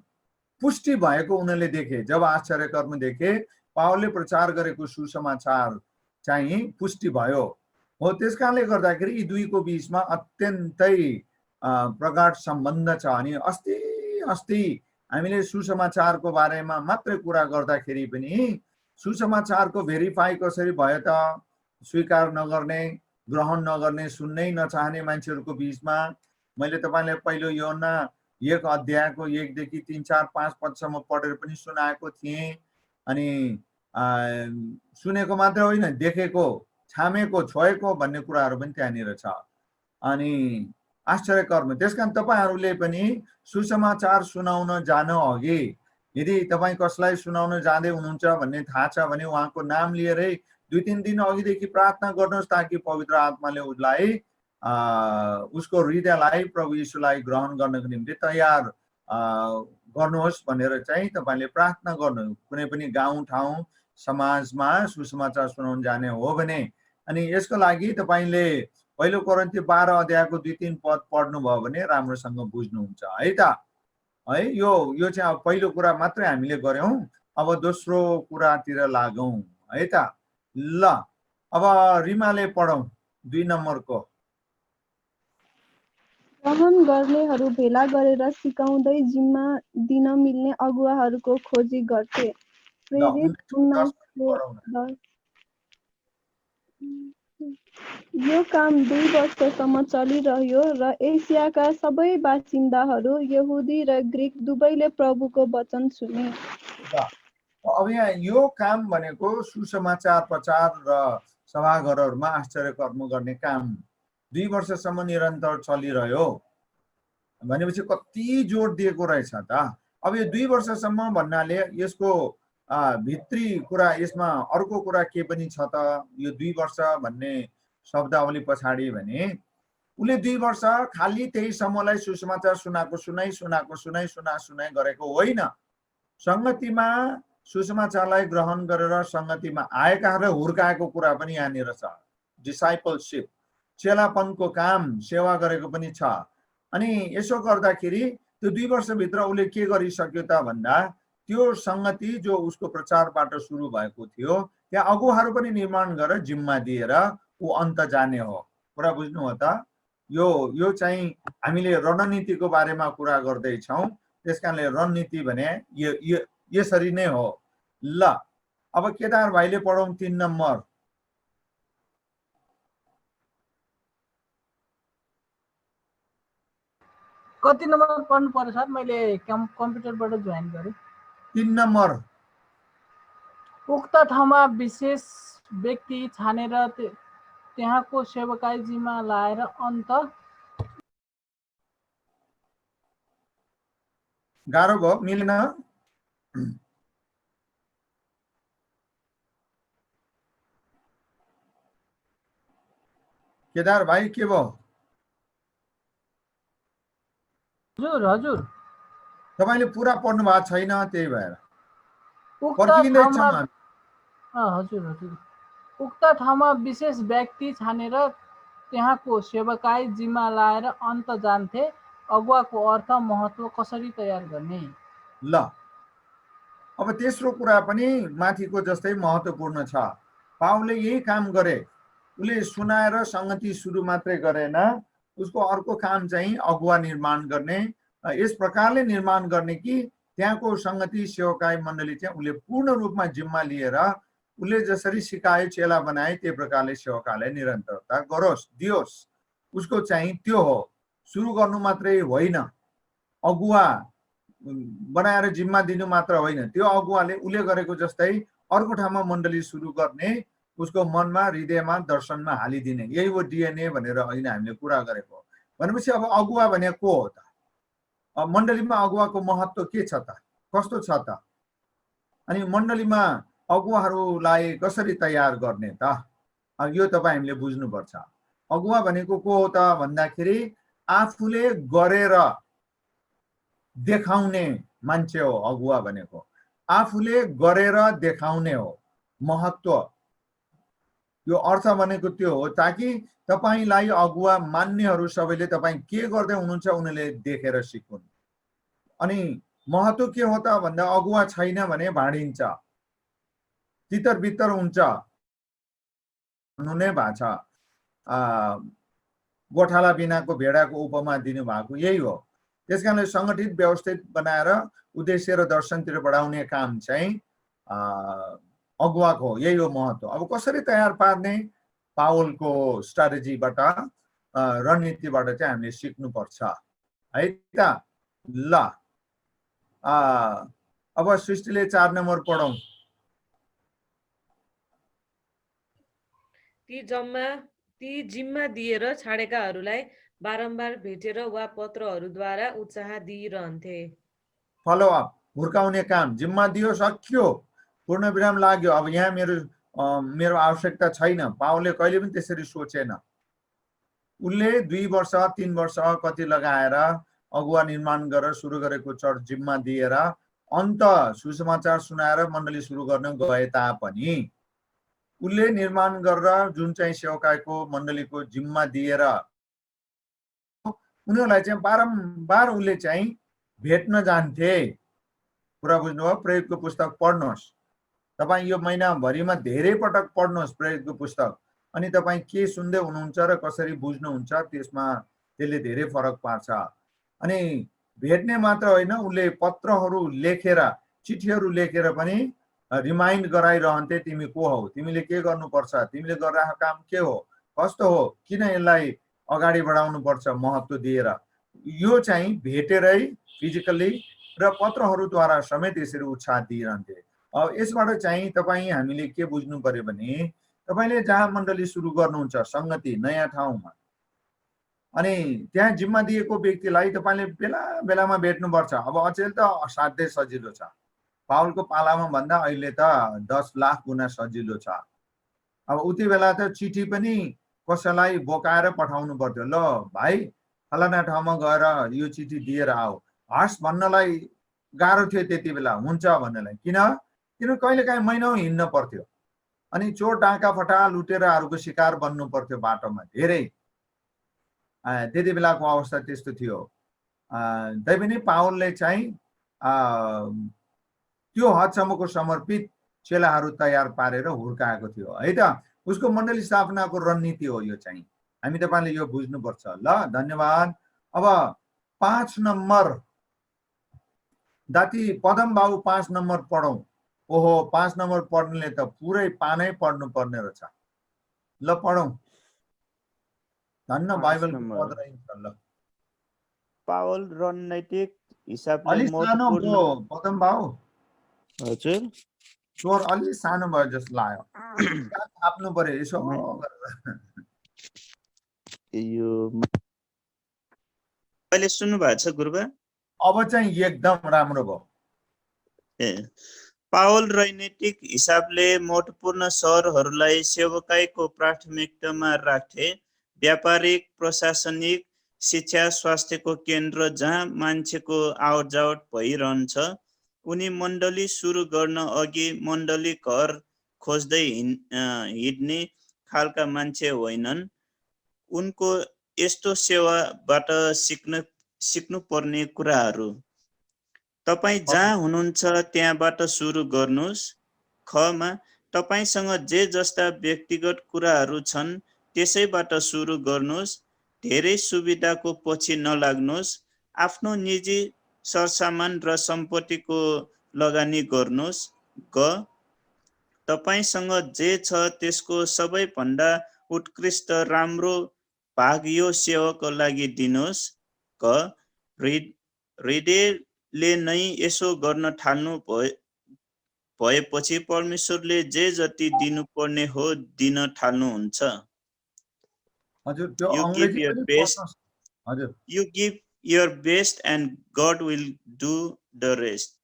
पुष्टि भएको उनीहरूले देखे। जब आश्चर्य कर्म देखे, पावलले प्रचार गरेको सुसमाचार चाहिँ पुष्टि भयो हो। त्यस कारणले गर्दाखेरि यी दुईको बिचमा अत्यन्तै प्रगाढ सम्बन्ध छ। अनि अस्ति हामीले सुसमाचारको बारेमा मात्रै कुरा गर्दाखेरि पनि सुसमाचारको भेरिफाई कसरी भयो त? स्वीकार नगर्ने, ग्रहण नगर्ने, सुन्नै नचाहने मान्छेहरूको बिचमा। मैले तपाईँलाई पहिलो योहना 1:1 देखि 3, 4, 5 पदसम्म पढेर पनि सुनाएको थिएँ। अनि सुनेको मात्रै होइन, देखेको, छामेको, छोएको भन्ने कुराहरू पनि त्यहाँनिर छ। अनि आश्चर्य कर्म, त्यसकारण तपाईँहरूले पनि सुसमाचार सुनाउन जानु अघि यदि तपाईँ कसलाई सुनाउन जाँदै हुनुहुन्छ भन्ने थाहा छ भने उहाँको नाम लिएरै 2-3 दिन अघिदेखि प्रार्थना गर्नुहोस्, ताकि पवित्र आत्माले उसलाई उसको हृदयलाई प्रभु यीशुलाई ग्रहण गर्नको निम्ति तयार गर्नुहोस् भनेर चाहिँ तपाईँले प्रार्थना गर्नु। कुनै पनि गाउँ ठाउँ समाजमा सुसमाचार सुनाउन जाने हो भने। अनि यसको लागि तपाईँले पहिलो कोरिन्थी 12 अध्यायको 2-3 पद पढ्नुभयो भने राम्रोसँग बुझ्नुहुन्छ है त। है यो चाहिँ अब पहिलो कुरा मात्रै हामीले गर्यौँ। अब दोस्रो कुरातिर लागौँ है त। ल अब रिमाले पढौँ 2 नम्बरको। ग्रहण गर्नेहरू भेला गरेर सिकाउँदै जिम्मा दिन मिल्ने अगुवाहरूको खोजी गर्थे। प्रेरित 19:10। यो काम 2 वर्षसम्म चलिरह्यो र एसियाका सबै बासिन्दाहरू, यहुदी र ग्रीक दुवैले प्रभुको वचन सुने। अब यहाँ यो काम भनेको सुसमाचार प्रचार र सभाघरहरूमा आश्चर्य कर्म गर्ने काम 2 वर्षसम्म निरन्तर चलिरह्यो भनेपछि कति जोड दिएको रहेछ त। अब यो 2 वर्षसम्म भन्नाले यसको भित्री कुरा, यसमा अर्को कुरा के पनि छ त? यो 2 वर्ष भन्ने शब्दावली पछाडि भने उसले 2 वर्ष खालि त्यही समूहलाई सुसमाचार सुनाई गरेको होइन। संगतिमा सुसमाचारलाई ग्रहण गरेर संगतिमा आएकाहरूलाई हुर्काएको कुरा पनि यहाँनिर छ। डिसाइपलशिप, चेलापनको काम, सेवा गरेको पनि छ। अनि यसो गर्दाखेरि त्यो 2 वर्षभित्र उसले के गरिसक्यो त भन्दा त्यो संगति जो उसको प्रचारबाट सुरु भएको थियो त्यहाँ अगुवाहरू पनि निर्माण गरेर जिम्मा दिएर ऊ अन्त जाने हो। कुरा बुझ्नु हो त? यो चाहिँ हामीले रणनीतिको बारेमा कुरा गर्दैछौँ। त्यसकारणले रणनीति भने यसरी नै हो। ल अब केदार भाइले पढौँ 3 नम्बर। कति नम्बर पढ्नु पर्यो सर? मैले कम्प्युटरबाट जोइन गरेँ। 3 नम्बर। उक्त ठाउँमा विशेष व्यक्ति छानेर त्यहाँको सेवकाई जिम्मा लाएर अन्त गाह्रो भयो, मिलेन? केदार भाइ के भयो? हजुर तपाईले पुरा पढ्नु भएको छैन, त्यही भएर हजुर उक्त ठाउँमा विशेष व्यक्ति छानेर त्यहाँको सेवकाई जिम्मा लाएर अन्त जान्थे। अगुवाको अर्थ महत्त्व कसरी तयार गर्ने? ल अब तेस्रो कुरा पनि माथिको जस्तै महत्त्वपूर्ण छ। पाउलले यही काम गरे। उसले सुनाएर संगति सुरु मात्रै गरेन, उसको अर्को काम चाहिँ अगुवा निर्माण गर्ने। यस प्रकारले निर्माण गर्ने कि त्यहाँको संगति सेवकाई मण्डली चाहिँ उसले पूर्ण रूपमा जिम्मा लिएर उसले जसरी सिकायो, चेला बनाए, त्यो प्रकारले सेवकालाई निरन्तरता गरोस्, दियोस्। उसको चाहिँ त्यो हो। सुरु गर्नु मात्रै होइन, अगुवा बनाएर जिम्मा दिनु मात्र होइन, त्यो अगुवाले उसले गरेको जस्तै अर्को ठाउँमा मण्डली सुरु गर्ने, उसको मनमा, हृदयमा, दर्शनमा हालिदिने। यही हो डिएनए भनेर होइन हामीले कुरा गरेको। भनेपछि अब अगुवा भने को हो त? मण्डलीमा अगुवाको महत्त्व के छ त? कस्तो छ त? अनि मण्डलीमा अगुवाहरूलाई कसरी तयार गर्ने त? यो तपाईँ हामीले बुझ्नुपर्छ। अगुवा भनेको को हो त भन्दाखेरि आफूले गरेर देखाउने मान्छे हो अगुवा भनेको। आफूले गरेर देखाउने हो महत्त्व। यो अर्थ भनेको त्यो हो ताकि तपाईलाई अगुवा मान्नेहरू सबैले तपाईँ के गर्दै हुनुहुन्छ उनीहरूले देखेर सिकुन्। अनि महत्त्व के हो त भन्दा अगुवा छैन भने भाँडिन्छ, तितर बितर हुन्छ भन्नु नै भएको छ। गोठाला बिनाको भेडाको उपमा दिनुभएको यही हो। त्यसकारणले सङ्गठित व्यवस्थित बनाएर उद्देश्य र दर्शनतिर बढाउने काम चाहिँ अगुवाको हो। यही हो महत्त्व। अब कसरी तयार पार्ने? पावलको स्ट्राटेजीबाट, रणनीतिबाट चाहिँ हामीले सिक्नुपर्छ है त। ल अब सृष्टिले 4 नम्बर पढौँ। ती जिम्मा दिएर छाडेकाहरूलाई बारम्बार भेटेर वा पत्रहरूद्वारा उत्साह दिइरहन्थे। फलोअप, हुर्काउने काम। जिम्मा दियो, सक्यो, पूर्ण विराम लाग्यो, अब यहाँ मेरो आवश्यकता छैन। पावलले कहिले पनि त्यसरी सोचेन। उसले 2 वर्ष 3 वर्ष कति लगाएर अगुवा निर्माण गरेर सुरु गरेको चर्च जिम्मा दिएर अन्त सुसमाचार सुनाएर मण्डली सुरु गर्न गए तापनि उसले निर्माण गरेर जुन चाहिँ सेवकाईको मण्डलीको जिम्मा दिएर उनीहरूलाई चाहिँ बारम्बार उसले चाहिँ भेट्न जान्थे। कुरा बुझ्नुभयो? प्रयोगको पुस्तक पढ्नुहोस् तपाईँ, यो महिनाभरिमा धेरै पटक पढ्नुहोस् प्रयोगको पुस्तक। अनि तपाईँ के सुन्दै हुनुहुन्छ र कसरी बुझ्नुहुन्छ त्यसले धेरै फरक पार्छ। अनि भेट्ने मात्र होइन, उसले पत्रहरू लेखेर, चिठीहरू लेखेर पनि रिमाइन्ड गराइरहन्थे, तिमी को हौ, तिमीले के गर्नुपर्छ, तिमीले गरिरहेको काम के हो, कस्तो हो, किन यसलाई अगाडि बढाउनु पर्छ महत्त्व दिएर। यो चाहिँ भेटेरै फिजिकल्ली र पत्रहरूद्वारा समेत यसरी उत्साह दिइरहन्थे। अब यसबाट चाहिँ तपाईँ हामीले के बुझ्नु पर्यो भने तपाईँले जहाँ मण्डली सुरु गर्नुहुन्छ, सङ्गति नयाँ ठाउँमा, अनि त्यहाँ जिम्मा दिएको व्यक्तिलाई तपाईँले बेला बेलामा भेट्नुपर्छ। अब अचेल त असाध्यै सजिलो छ। पावलको पालामा भन्दा अहिले त 10 लाख गुणा सजिलो छ। अब उति बेला त चिठी पनि कसैलाई बोकाएर पठाउनु पर्थ्यो। ल भाइ फलाना ठाउँमा गएर यो चिठी दिएर आऊ, हस् भन्नलाई गाह्रो थियो त्यति बेला हुन्छ भन्नलाई। किन कहिलेकाहीँ महिनौँ हिँड्न पर्थ्यो अनि चोर डाँका फटा लुटेराहरूको शिकार बन्नु पर्थ्यो बाटोमा धेरै। त्यति बेलाको अवस्था त्यस्तो थियो। तैपनि पावलले चाहिँ त्यो हदसम्मको समर्पित चेलाहरू तयार पारेर हुर्काएको थियो है त। उसको मण्डली स्थापनाको रणनीति हो यो चाहिँ। हामी तपाईँले यो बुझ्नुपर्छ। ल धन्यवाद। अब 5 नम्बर दाती पदम बाबु 5 नम्बर पढौँ। ओहो 5 नम्बर पढ्नेले त पुरै पानै पढ्नु पर्ने रहेछ। ल पढौँ। धन्न 5 बाइबलको नम्बर। पद रहन्छ। ल पावल रणनैतिक हिसाबले अलि सानो भयो पदम बाबु, हजुर स्वर अलि सानो भयो जस्तो लाग्यो। थाप्नु पर्यो यसो गरेर। यो अहिले सुन्नु भएको छ गुरुबा? अब चाहिँ एकदम राम्रो भयो। पावल राजनीतिक हिसाबले महत्त्वपूर्ण सहरहरूलाई सेवकाईको प्राथमिकतामा राखे। व्यापारिक, प्रशासनिक, शिक्षा, स्वास्थ्यको केन्द्र जहाँ मान्छेको आवत जावत भइरहन्छ। उनी मण्डली सुरु गर्न अघि मण्डली घर खोज्दै हिँड्ने खालका मान्छे होइनन्। उनको यस्तो सेवाबाट सिक्नु पर्ने कुराहरू। तपाईँ जहाँ हुनुहुन्छ त्यहाँबाट सुरु गर्नुहोस्। खमा तपाईँसँग जे जस्ता व्यक्तिगत कुराहरू छन् त्यसैबाट सुरु गर्नुहोस्। धेरै सुविधाको पछि नलाग्नुहोस्। आफ्नो निजी सरसामान र सम्पत्तिको लगानी गर्नुहोस्। ग तपाईँसँग जे छ त्यसको सबैभन्दा उत्कृष्ट राम्रो भाग यो सेवाको लागि दिनुहोस्। क हृदयले नै यसो गर्न थाल्नु भएपछि परमेश्वरले जे जति दिनुपर्ने हो दिन थाल्नुहुन्छ। हजुर त्यो You अंग्रेजी give your पनि best. पढ्नुहोस्। हजुर You give your best and God will do the rest.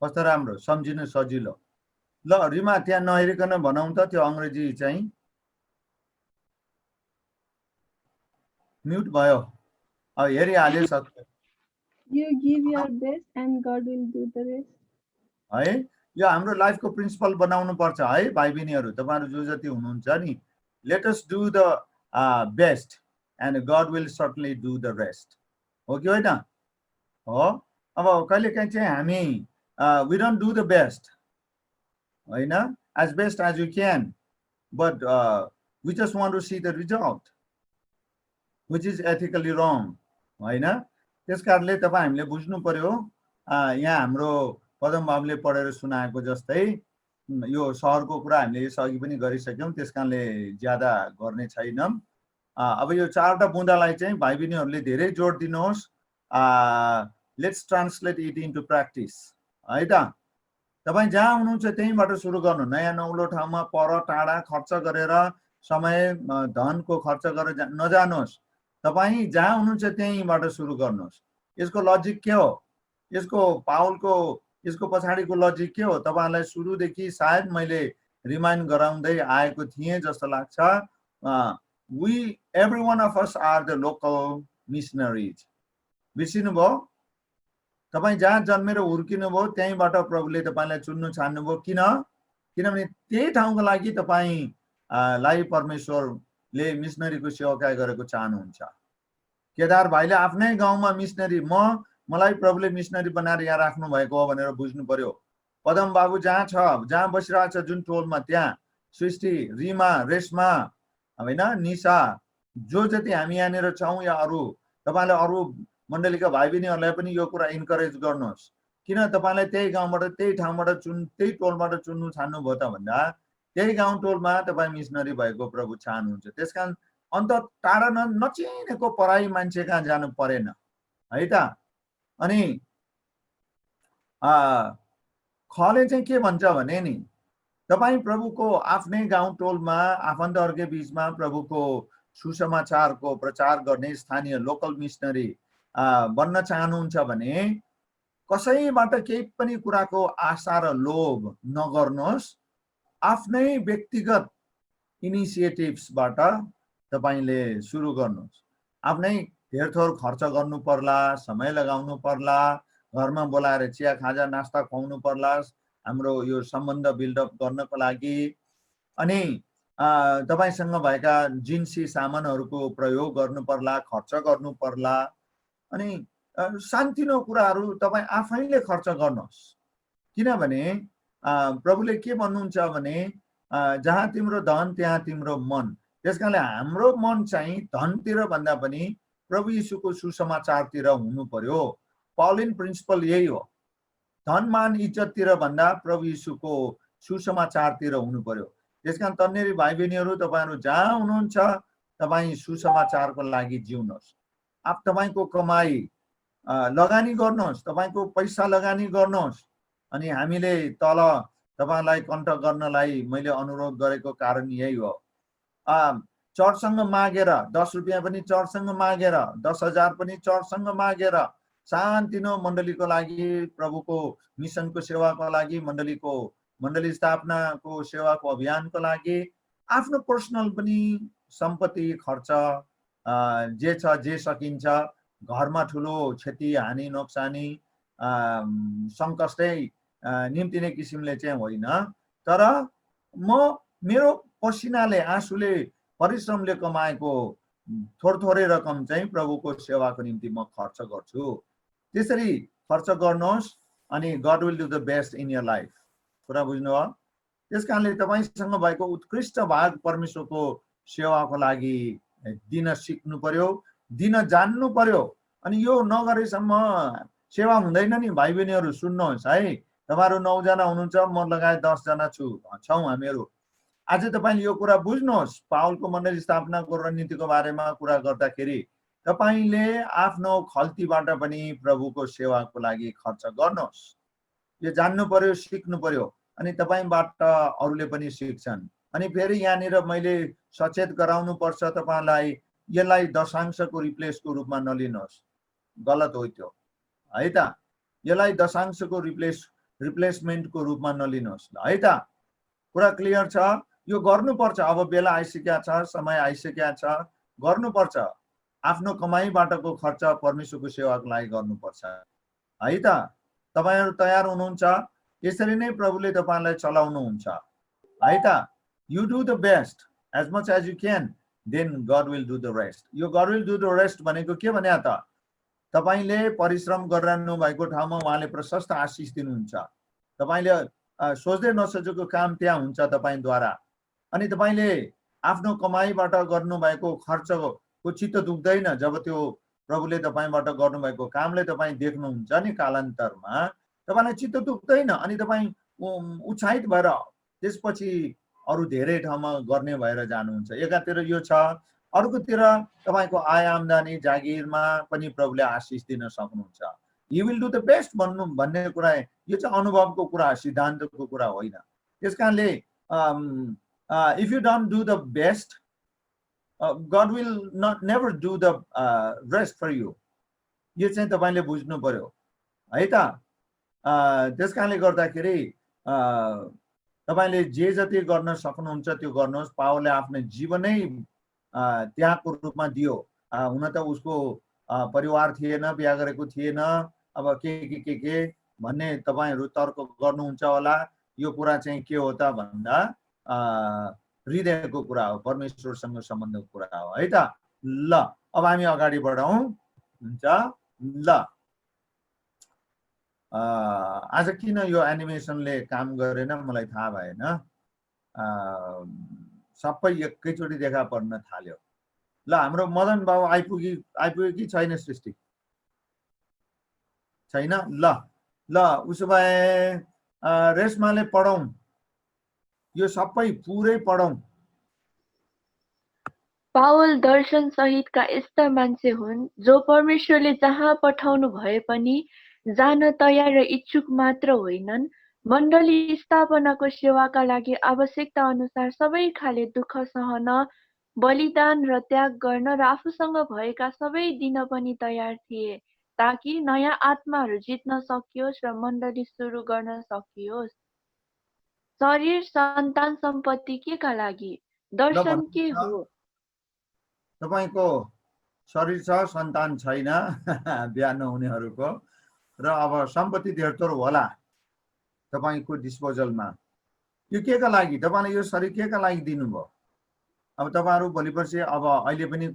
कस्तो राम्रो, सम्झिनु सजिलो। ल रिमा त्यहाँ नहेरिकन भनौँ त त्यो अंग्रेजी चाहिँ। म्युट भयो। अब हेरिहाल्यो सक्छ You give your best and God will do the rest. है। यो हाम्रो लाइफको प्रिन्सिपल बनाउनु पर्छ है भाइ बहिनीहरू। तपाईहरु जो जति हुनुहुन्छ नि, let us do the best and God will certainly do the rest. हो कि होइन? हो। अब कहिलेकाहीँ चाहिँ हामी we don't do the best होइन, as best as you can, but we just want to see the result which is ethically wrong होइन। त्यस कारणले तपाईँ हामीले बुझ्नु पर्यो। यहाँ हाम्रो पदम बाबुले पढेर सुनाएको जस्तै यो सहरको कुरा हामीले यसअघि पनि गरिसक्यौँ, त्यस कारणले ज्यादा गर्ने छैनौँ। अब यो 4वटा बुँदालाई चाहिँ भाइ बहिनीहरूले धेरै जोड दिनुहोस्। Let's translate it into practice है त। तपाईँ जहाँ हुनुहुन्छ त्यहीँबाट सुरु गर्नु। नयाँ नौलो ठाउँमा पर टाढा खर्च गरेर, समय धनको खर्च गरेर नजानुहोस्। तपाईँ जहाँ हुनुहुन्छ त्यहीँबाट सुरु गर्नुहोस्। यसको लजिक के हो? यसको पावलको यसको पछाडिको लजिक के हो? तपाईहरुलाई सुरुदेखि सायद मैले रिमाइन्ड गराउँदै आएको थिएँ जस्तो लाग्छ। We every one of us are the local missionaries. बिर्सिनु भयो? तपाईँ जहाँ जन्मेर हुर्किनु भयो त्यहीँबाट प्रभुले तपाईलाई चुन्नु छान्नुभयो। किनभने त्यही ठाउँको लागि तपाईलाई परमेश्वरले मिसनरीको सेवाकाई गरेको चाहनुहुन्छ। केदार भाइले आफ्नै गाउँमा मिसनरी, मलाई प्रभुले मिसनरी बनाएर यहाँ राख्नु भएको हो भनेर बुझ्नु पर्यो। पदम बाबु जहाँ छ, जहाँ बसिरहेछ जुन टोलमा, त्यहाँ सृष्टि, रिमा, रेशमा होइन, निशा, जो जति हामी यहाँनिर छौँ या अरू, तपाईँले अरू मण्डलीका भाइ बहिनीहरूलाई पनि यो कुरा इन्करेज गर्नुहोस्। किन तपाईँलाई त्यही गाउँबाट, त्यही ठाउँबाट त्यही टोलबाट चुन्नु छान्नु भयो त भन्दा त्यही गाउँ टोलमा तपाईँ मिसनरी भएको प्रभु चाहनुहुन्छ। त्यसकारण अन्त टाढा नचिनेको पराई मान्छे कहाँ जानु परेन है त। अनि खले चाहिँ के भन्छ भने नि, तपाईँ प्रभुको आफ्नै गाउँ टोलमा आफन्तहरूकै बीचमा प्रभुको सुसमाचारको प्रचार गर्ने स्थानीय लोकल मिसनरी बन्न चाहनुहुन्छ भने कसैबाट केही पनि कुराको आशा र लोभ नगर्नुहोस्। आफ्नै व्यक्तिगत इनिसिएटिभ्सबाट तपाईले सुरु गर्नुहोस्। आफ्नै धेरथोर खर्च गर्नु पर्ला, समय लगाउनु पर्ला, घरमा बोलाएर चिया खाजा नास्ता खुवाउनु पर्ला हाम्रो यो सम्बन्ध बिल्डअप गर्नको लागि। अनि तपाईसँग भएका जिन्सी सामानहरूको प्रयोग गर्नु पर्ला, खर्च गर्नु पर्ला। अनि सानतिनो कुराहरू तपाईँ आफैले खर्च गर्नुहोस्, किनभने प्रभुले के भन्नुहुन्छ भने जहाँ तिम्रो धन त्यहाँ तिम्रो मन। त्यसकारणले हाम्रो मन चाहिँ धनतिर भन्दा पनि प्रभु यीशुको सुसमाचारतिर हुनु पर्यो। पौलिन प्रिन्सिपल यही हो, धन मान इज्जततिर भन्दा प्रभु यीशुको सुसमाचारतिर हुनु पर्यो। त्यसकारण तन्नेरी भाइ बहिनीहरू, तपाईँहरू जहाँ हुनुहुन्छ तपाईँ सुसमाचारको लागि जिउनुहोस्। तपाईँको कमाई लगानी गर्नुहोस्, तपाईँको पैसा लगानी गर्नुहोस्। अनि हामीले तल तपाईँलाई कन्ट्याक्ट गर्नलाई मैले अनुरोध गरेको कारण यही हो। चर्चसँग मागेर 10 रुपियाँ पनि चर्चसँग मागेर, 10,000 पनि चर्चसँग मागेर सानतिनो मण्डलीको लागि, प्रभुको मिसनको सेवाको लागि, मण्डली स्थापनाको सेवाको अभियानको लागि आफ्नो पर्सनल पनि सम्पत्ति खर्च जे छ जे सकिन्छ, घरमा ठुलो क्षति हानि नोक्सानी सङ्कष्टै निम्ति नै किसिमले चाहिँ होइन, तर म मेरो पसिनाले आँसुले परिश्रमले कमाएको थोरै रकम चाहिँ प्रभुको सेवाको निम्ति म खर्च गर्छु। त्यसरी खर्च गर्नुहोस् अनि God will do the best in your life. कुरा बुझ्नुभयो? त्यसकारणले तपाईसँग भएको उत्कृष्ट भाग परमेश्वरको सेवाको लागि दिन सिक्नु पर्यो, दिन जान्नु पर्यो। अनि यो नगरेसम्म सेवा हुँदैन नि। भाइ बहिनीहरू सुन्नुहोस् है, तपाईहरु 9 जना हुनुहुन्छ, म लगायत 10 जना छौँ हामीहरू। आज तपाईले यो कुरा बुझ्नुहोस्, पावलको मण्डली स्थापनाको रणनीतिको बारेमा कुरा गर्दाखेरि तपाईले आफ्नो खल्तीबाट पनि प्रभुको सेवाको लागि खर्च गर्नुहोस्। यो जान्नु पर्यो, सिक्नु पर्यो, अनि तपाईबाट अरूले पनि सिक्छन्। अनि फेरि यहाँनिर मैले सचेत गराउनु पर्छ तपाईलाई, यसलाई दशांशको रिप्लेसको रूपमा नलिनुहोस्, गलत हो त्यो है त। यसलाई दशांशको रिप्लेसमेन्टको रूपमा नलिनुहोस् है त। कुरा क्लियर छ? यो गर्नुपर्छ। अब बेला आइसकेको छ, समय आइसकेको छ, गर्नुपर्छ। आफ्नो कमाईबाटको खर्च परमेश्वरको सेवाको लागि गर्नुपर्छ है त। तपाईहरु तयार हुनुहुन्छ? यसरी नै प्रभुले तपाईलाई चलाउनुहुन्छ है त। You do the best as much as you can, then God will do the rest. यो God will do the rest भनेको के भने त, तपाईले परिश्रम गरिरहनु भएको ठाउँमा उहाँले प्रशस्त आशिष दिनुहुन्छ। तपाईले सोच्दै नसोचेको काम त्यहाँ हुन्छ तपाईद्वारा। अनि तपाईले आफ्नो कमाईबाट गर्नुभएको खर्चको चित्त दुख्दैन जब त्यो प्रभुले तपाईबाट गर्नुभएको कामले तपाई देख्नुहुन्छ नि, कालान्तरमा तपाईलाई चित्त दुख्दैन। अनि तपाई उत्साहित भएर त्यसपछि अरु धेरै ठाउँमा गर्ने भएर जानुहुन्छ। एकातिर यो छ, अर्कोतिर तपाईको आय आम्दानी जागिरमा पनि प्रभुले आशिष दिन सक्नुहुन्छ। You will do the best भन्ने कुरा यो चाहिँ अनुभवको कुरा, सिद्धान्तको कुरा होइन। त्यसकारणले if you don't do the best, God will never do the rest for you. यो चाहिँ तपाईले बुझ्नु पर्यो है त। त्यसकारणले गर्दाखेरि तपाईले जे जति गर्न सक्नुहुन्छ त्यो गर्नुहोस्। पावलले आफ्नो जीवनै त्यागको रूपमा दियो। हुन त उसको परिवार थिएन, बिहा गरेको थिएन, अब के भन्ने तपाईहरु तर्क गर्नुहुन्छ होला। यो कुरा चाहिँ के हो त भन्दा हृदयको कुरा हो, परमेश्वरसँग सम्बन्धको कुरा हो है त। ल अब हामी अगाडि बढौं। हुन्छ ल, आज किन यो एनिमेसनले काम गरेन मलाई थाहा भएन। सबै एकैचोटि देखा पर्न थाल्यो। ल हाम्रो मदन बाबु आइपुग्यो कि छैन? सृष्टि छैन? ल उसो भए रेशमाले पढौं, यो सबै पुरै पढौं। पावल दर्शन सहितका यस्ता मान्छे हुन् जो परमेश्वरले जहाँ पठाउनु भए पनि जान तयार र इच्छुक मात्र होइनन्, मण्डली स्थापनाको सेवाका लागि आवश्यकता अनुसार सबै खाले दुःख सहन, बलिदान र त्याग गर्न र आफूसँग भएका सबै दिन पनि तयार थिए, ताकि नयाँ आत्माहरू जित्न सकियोस् र मण्डली सुरु गर्न सकियोस्। शरीर, सन्तान, सम्पत्ति के का लागि? दर्शन के हो? तपाईको शरीर छ, सन्तान छैन, बिहा नहुनेहरूको। र अब सम्पत्ति धेरथोर होला तपाईको डिस्पोजलमा। यो केका लागि तपाईले यो शरीर केका लागि दिनुभयो? अब तपाईहरु भोलिपर्सि अब अहिले पनि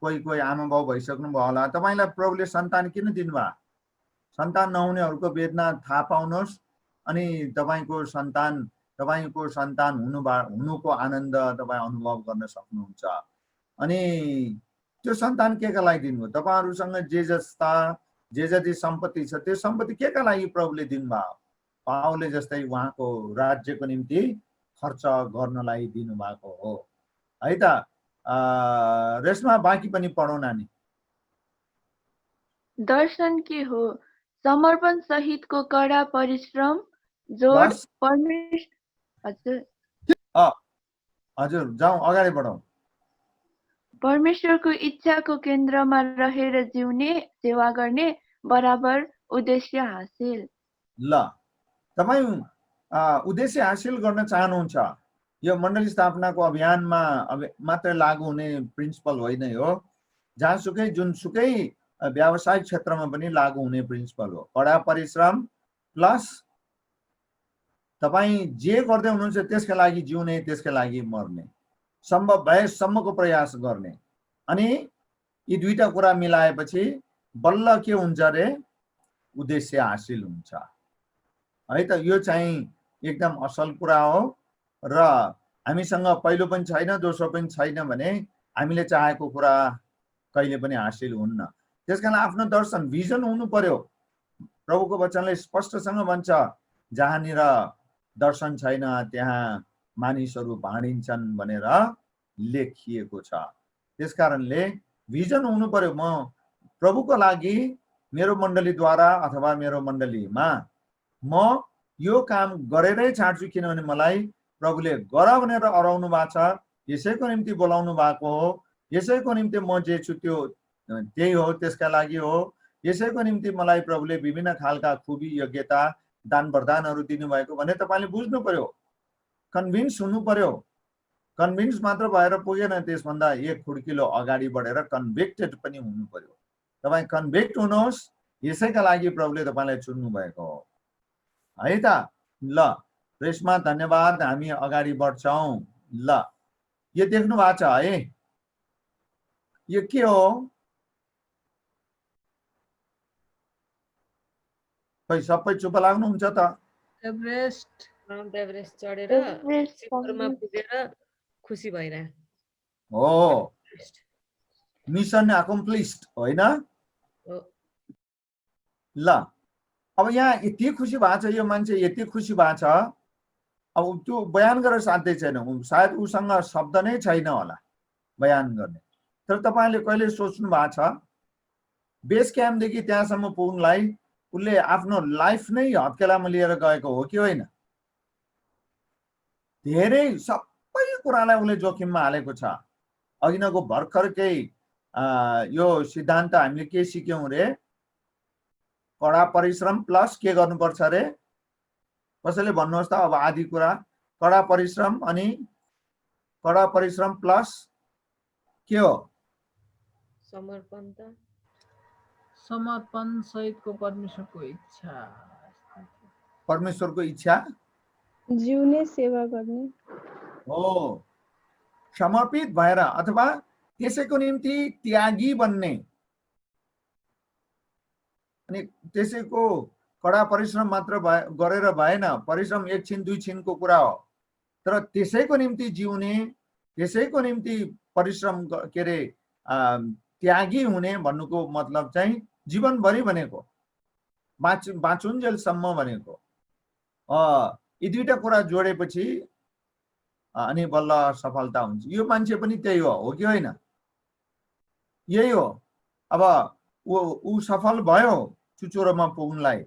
कोही आमा बाउ भइसक्नु भयो होला, तपाईलाई प्रभुले सन्तान किन दिनुभयो? सन्तान नहुनेहरुको वेदना थाहा पाउनुहोस् अनि तपाईको सन्तान हुनुको आनन्द तपाई अनुभव गर्न सक्नुहुन्छ। अनि त्यो सन्तान केका लागि दिनुभयो? तपाईहरुसँग जे जति सम्पत्ति छ त्यो सम्पत्ति केका लागि प्रभुले दिनुभयो? पावलले जस्तै उहाँको राज्यको निम्ति खर्च गर्नलाई दिनुभएको हो है त। रेशमा बाँकी पनि पढौँ नानी। दर्शन के हो? समर्पण सहितको कडा परिश्रम जो बस। हजुर जाउँ अगाडि बढौँ। परमेश्वरको इच्छाको केन्द्रमा रहेर जिउने सेवा गर्ने बराबर उद्देश्य हासिल। ल तपाई उद्देश्य हासिल गर्न चाहनुहुन्छ, यो मण्डली स्थापनाको अभियानमा मात्र लागू हुने प्रिन्सिपल होइन, यो जहाँसुकै जुनसुकै व्यावसायिक क्षेत्रमा पनि लागू हुने प्रिन्सिपल हो। कडा परिश्रम प्लस तपाई जे गर्दै हुनुहुन्छ त्यसका लागि जिउने, त्यसका लागि मर्ने, सम्भव भएसम्मको प्रयास गर्ने। अनि यी दुईटा कुरा मिलाएपछि बल्ल के हुन्छ रे? उद्देश्य हासिल हुन्छ है त। यो चाहिँ एकदम असल कुरा हो र हामीसँग पहिलो पनि छैन दोस्रो पनि छैन भने हामीले चाहेको कुरा कहिले पनि हासिल हुन्न। त्यसकारण आफ्नो दर्शन भिजन हुनु पर्यो। प्रभुको वचनले स्पष्टसँग भन्छ जहाँनिर दर्शन छैन त्यहाँ मानिसहरू भाँडिन्छन् भनेर लेखिएको छ। त्यसकारणले भिजन हुनु पर्यो। म प्रभुको लागि मेरो मण्डलीद्वारा अथवा मेरो मण्डलीमा म यो काम गरेरै छाड्छु, किनभने मलाई प्रभुले गर भनेर अराउनु भएको छ, यसैको निम्ति बोलाउनु भएको हो, यसैको निम्ति म जे छु त्यो त्यही हो, त्यसका लागि हो। यसैको निम्ति मलाई प्रभुले विभिन्न खालका खुबी योग्यता दान वरदानहरू दिनुभएको भने तपाईले बुझ्नु पर्यो, कन्भिन्स हुनु पर्यो। कन्भिन्स मात्र भएर पुगेन, त्यसभन्दा एक खुड्किलो अगाडि बढेर कन्भिक्टेड पनि हुनु पर्यो। तपाई कन्भिक्ट हुनुहोस्, यसैका लागि प्रभुले तपाईलाई चुन्नु भएको हो है त। ल रेशमा धन्यवाद, हामी अगाडि बढ्छौं। ल यो देख्नु भएको छ है, यो के हो? खै सबै चुप लाग्नुहुन्छ त? एभरेस्ट माउन्ट एभरेस्ट चढेर शिखरमा पुगेर खुसी भइरहे हो। मिसन अकम्प्लिस्ड होइन? ल अब यहाँ यति खुसी भएको छ, यो मान्छे यति खुसी भएको छ, अब त्यो बयान गरेर साध्य छैन। सायद उसँग शब्द नै छैन होला बयान गर्ने। तर तपाईले कहिले सोच्नु भएको छ बेस क्याम्पदेखि त्यहाँसम्म पुग्नलाई उसले आफ्नो लाइफ नै हत्केलामा लिएर गएको हो कि होइन? धेरै सबै कुरालाई उसले जोखिममा हालेको छ। अघिनको भर्खरकै यो सिद्धान्त हामीले के सिक्यौं रे? कडा परिश्रम प्लस के गर्नुपर्छ रे? कसैले भन्नुहोस् त अब आदि कुरा। कडा परिश्रम अनि कडा परिश्रम प्लस के हो? समर्पण त समर्पण सहितको परमेश्वरको इच्छा। परमेश्वरको इच्छा जिउने सेवा गर्ने हो। समर्पित भएर अथवा त्यसैको निम्ति त्यागी बन्ने। अनि त्यसैको कडा परिश्रम मात्र गरेर भएन, परिश्रम एक छिन दुई छिनको कुरा हो, तर त्यसैको निम्ति जिउने, त्यसैको निम्ति परिश्रम के रे त्यागी हुने भन्नुको मतलब चाहिँ जीवनभरि भनेको, बाँचुन्जेलसम्म भनेको। यी दुईटा कुरा जोडेपछि अनि बल्ल सफलता हुन्छ। यो मान्छे पनि त्यही हो कि होइन? यही हो। अब ऊ सफल भयो चुचुरोमा पुग्नलाई,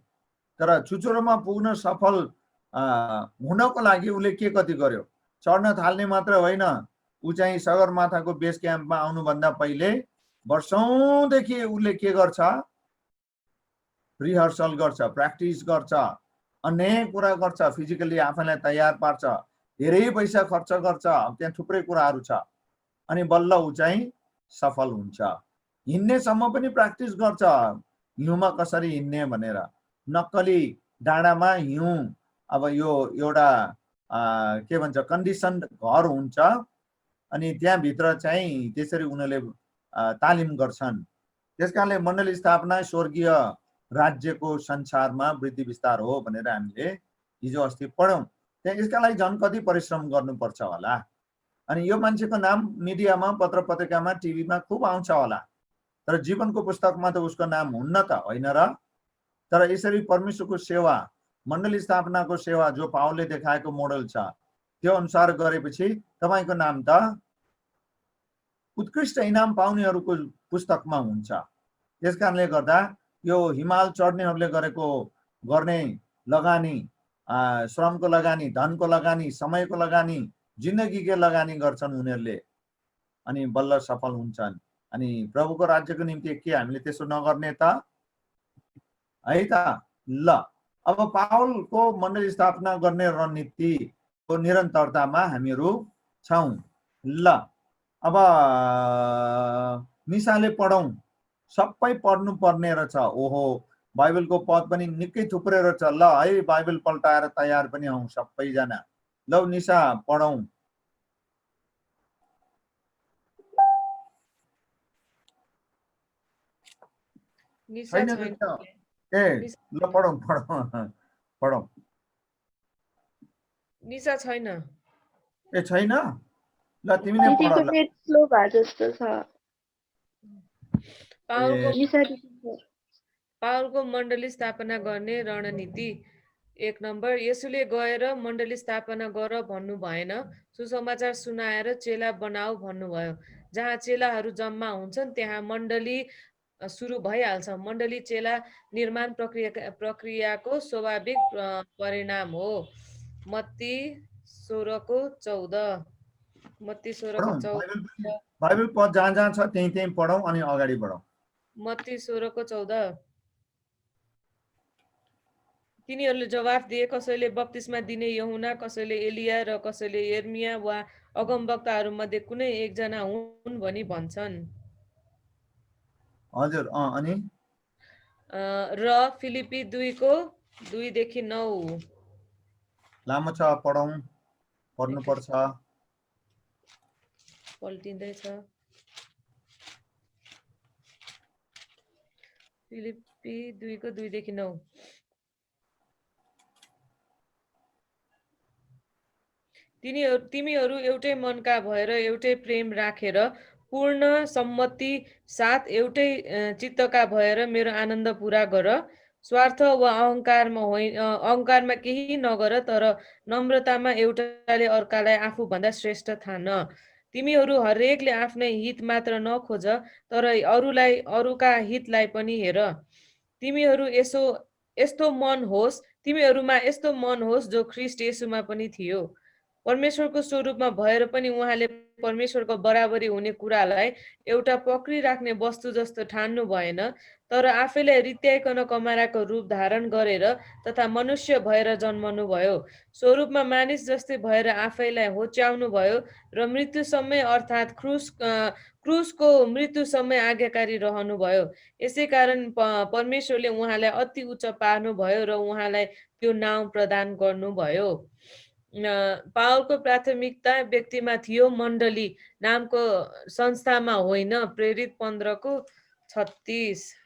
तर चुचुरोमा पुग्न सफल हुनको लागि उसले के कति गर्यो? चढ्न थाल्ने मात्र होइन, ऊ चाहिँ सगरमाथाको बेस क्याम्पमा आउनुभन्दा पहिले वर्षौंदेखि उसले के गर्छ? रिहर्सल गर्छ, प्र्याक्टिस गर्छ, अनेक कुरा गर्छ, फिजिकली आफैलाई तयार पार्छ, धेरै पैसा खर्च गर्छ, त्यहाँ थुप्रै कुराहरू छ। अनि बल्ल ऊ चाहिँ सफल हुन्छ। हिँड्नेसम्म पनि प्र्याक्टिस गर्छ, हिउँमा कसरी हिँड्ने भनेर, नक्कली डाँडामा हिउँ, अब यो एउटा के भन्छ कन्डिसन घर हुन्छ अनि त्यहाँभित्र चाहिँ त्यसरी उनीहरूले तालिम गर्छन्। त्यसकारणले मण्डली स्थापना स्वर्गीय राज्यको संसारमा वृद्धि विस्तार हो भनेर हामीले हिजो अस्ति पढ्यौँ। त्यहाँ यसका लागि झन् कति परिश्रम गर्नुपर्छ होला। अनि यो मान्छेको नाम मिडियामा, पत्र पत्रिकामा, टिभीमा खुब आउँछ होला, तर जीवनको पुस्तकमा त उसको नाम हुन्न त, होइन र? तर यसरी परमेश्वरको सेवा, मण्डली स्थापनाको सेवा जो पावलले देखाएको मोडल छ त्यो अनुसार गरेपछि तपाईको नाम त उत्कृष्ट इनाम पाउनेहरूको पुस्तकमा हुन्छ। त्यसकारणले गर्दा यो हिमाल चढ्नेहरूले गर्ने लगानी, श्रमको लगानी, धनको लगानी, समयको लगानी, जिन्दगीको लगानी गर्छन् उनीहरूले अनि बल्ल सफल हुन्छन्। अनि प्रभुको राज्यको निम्ति के हामीले त्यसो नगर्ने त है त? ल, अब पावलको मण्डली स्थापना गर्ने रणनीतिको निरन्तरतामा हामीहरू छौँ। ल, अब निशाले पढौँ, सबै पढ्नु पर्ने रहेछ। ओहो, बाइबलको पद पनि निकै थुप्रै रहेछ। ल है, बाइबल पल्टाएर तयार पनि हौँ सबैजना। ल निशा पढौँ। निशा छैन। ए ल पढौँ पढौँ। निशा छैन। ए छैन? ल तिमी नै पढ ल। नेट स्लो भए जस्तो छ। पावलको मण्डली स्थापना गर्ने रणनीति। 1 नम्बर, यसुले गएर मण्डली स्थापना गर भन्नु भएन, सुसमाचार सुनाएर चेला बनाऊ भन्नुभयो। जहाँ चेलाहरू जम्मा हुन्छन् त्यहाँ मण्डली सुरु भइहाल्छ। मण्डली चेला निर्माण प्रक्रियाको स्वाभाविक परिणाम हो। मत्ती 16:14। मत्ती 16:14। बाइबल पद जहाँ जहाँ छ त्यही पढौँ अनि अगाडि बढौँ। मत्ती 16:14। तिनीहरूले जवाफ दिए, कसैले बप्तिस्मा दिने यूहन्ना, कसैले एलिया र कसैले यर्मिया वा अगमवक्ताहरू मध्ये कुनै एकजना हुन् भनी भन्छन्। हजुर, अनि र फिलिपी 2:2-9। लामो छ, पढौँ, पढ्नुपर्छ। पल्टिँदैछ। फिलिपी 2:2-9। तिमीहरू एउटै मनका भएर एउटै प्रेम राखेर पूर्ण सम्मति साथ एउटै चित्तका भएर मेरो आनन्द पूरा गर। स्वार्थ वा अहङ्कारमा केही नगर, तर नम्रतामा एउटाले अर्कालाई आफूभन्दा श्रेष्ठ ठान। तिमीहरू हरेकले आफ्नै हित मात्र नखोज, तर अरूका हितलाई पनि हेर। तिमीहरूमा यस्तो मन होस् जो ख्रीष्ट येशूमा पनि थियो। परमेश्वरको स्वरूपमा भएर पनि उहाँले परमेश्वरको बराबरी हुने कुरालाई एउटा पक्रिराख्ने वस्तु जस्तो ठान्नु भएन, तर आफैलाई रित्याइकन कमाराको रूप धारण गरेर तथा मनुष्य भएर जन्मनु भयो। स्वरूपमा मानिस जस्तै भएर आफैलाई होच्याउनु भयो र मृत्युसम्म अर्थात् क्रुसको मृत्युसम्म आज्ञाकारी रहनु भयो। यसै कारण परमेश्वरले उहाँलाई अति उच्च पार्नुभयो र उहाँलाई त्यो नाउँ प्रदान गर्नुभयो। पावलको प्राथमिकता व्यक्तिमा थियो, मण्डली नामको संस्थामा होइन। प्रेरित 15:36।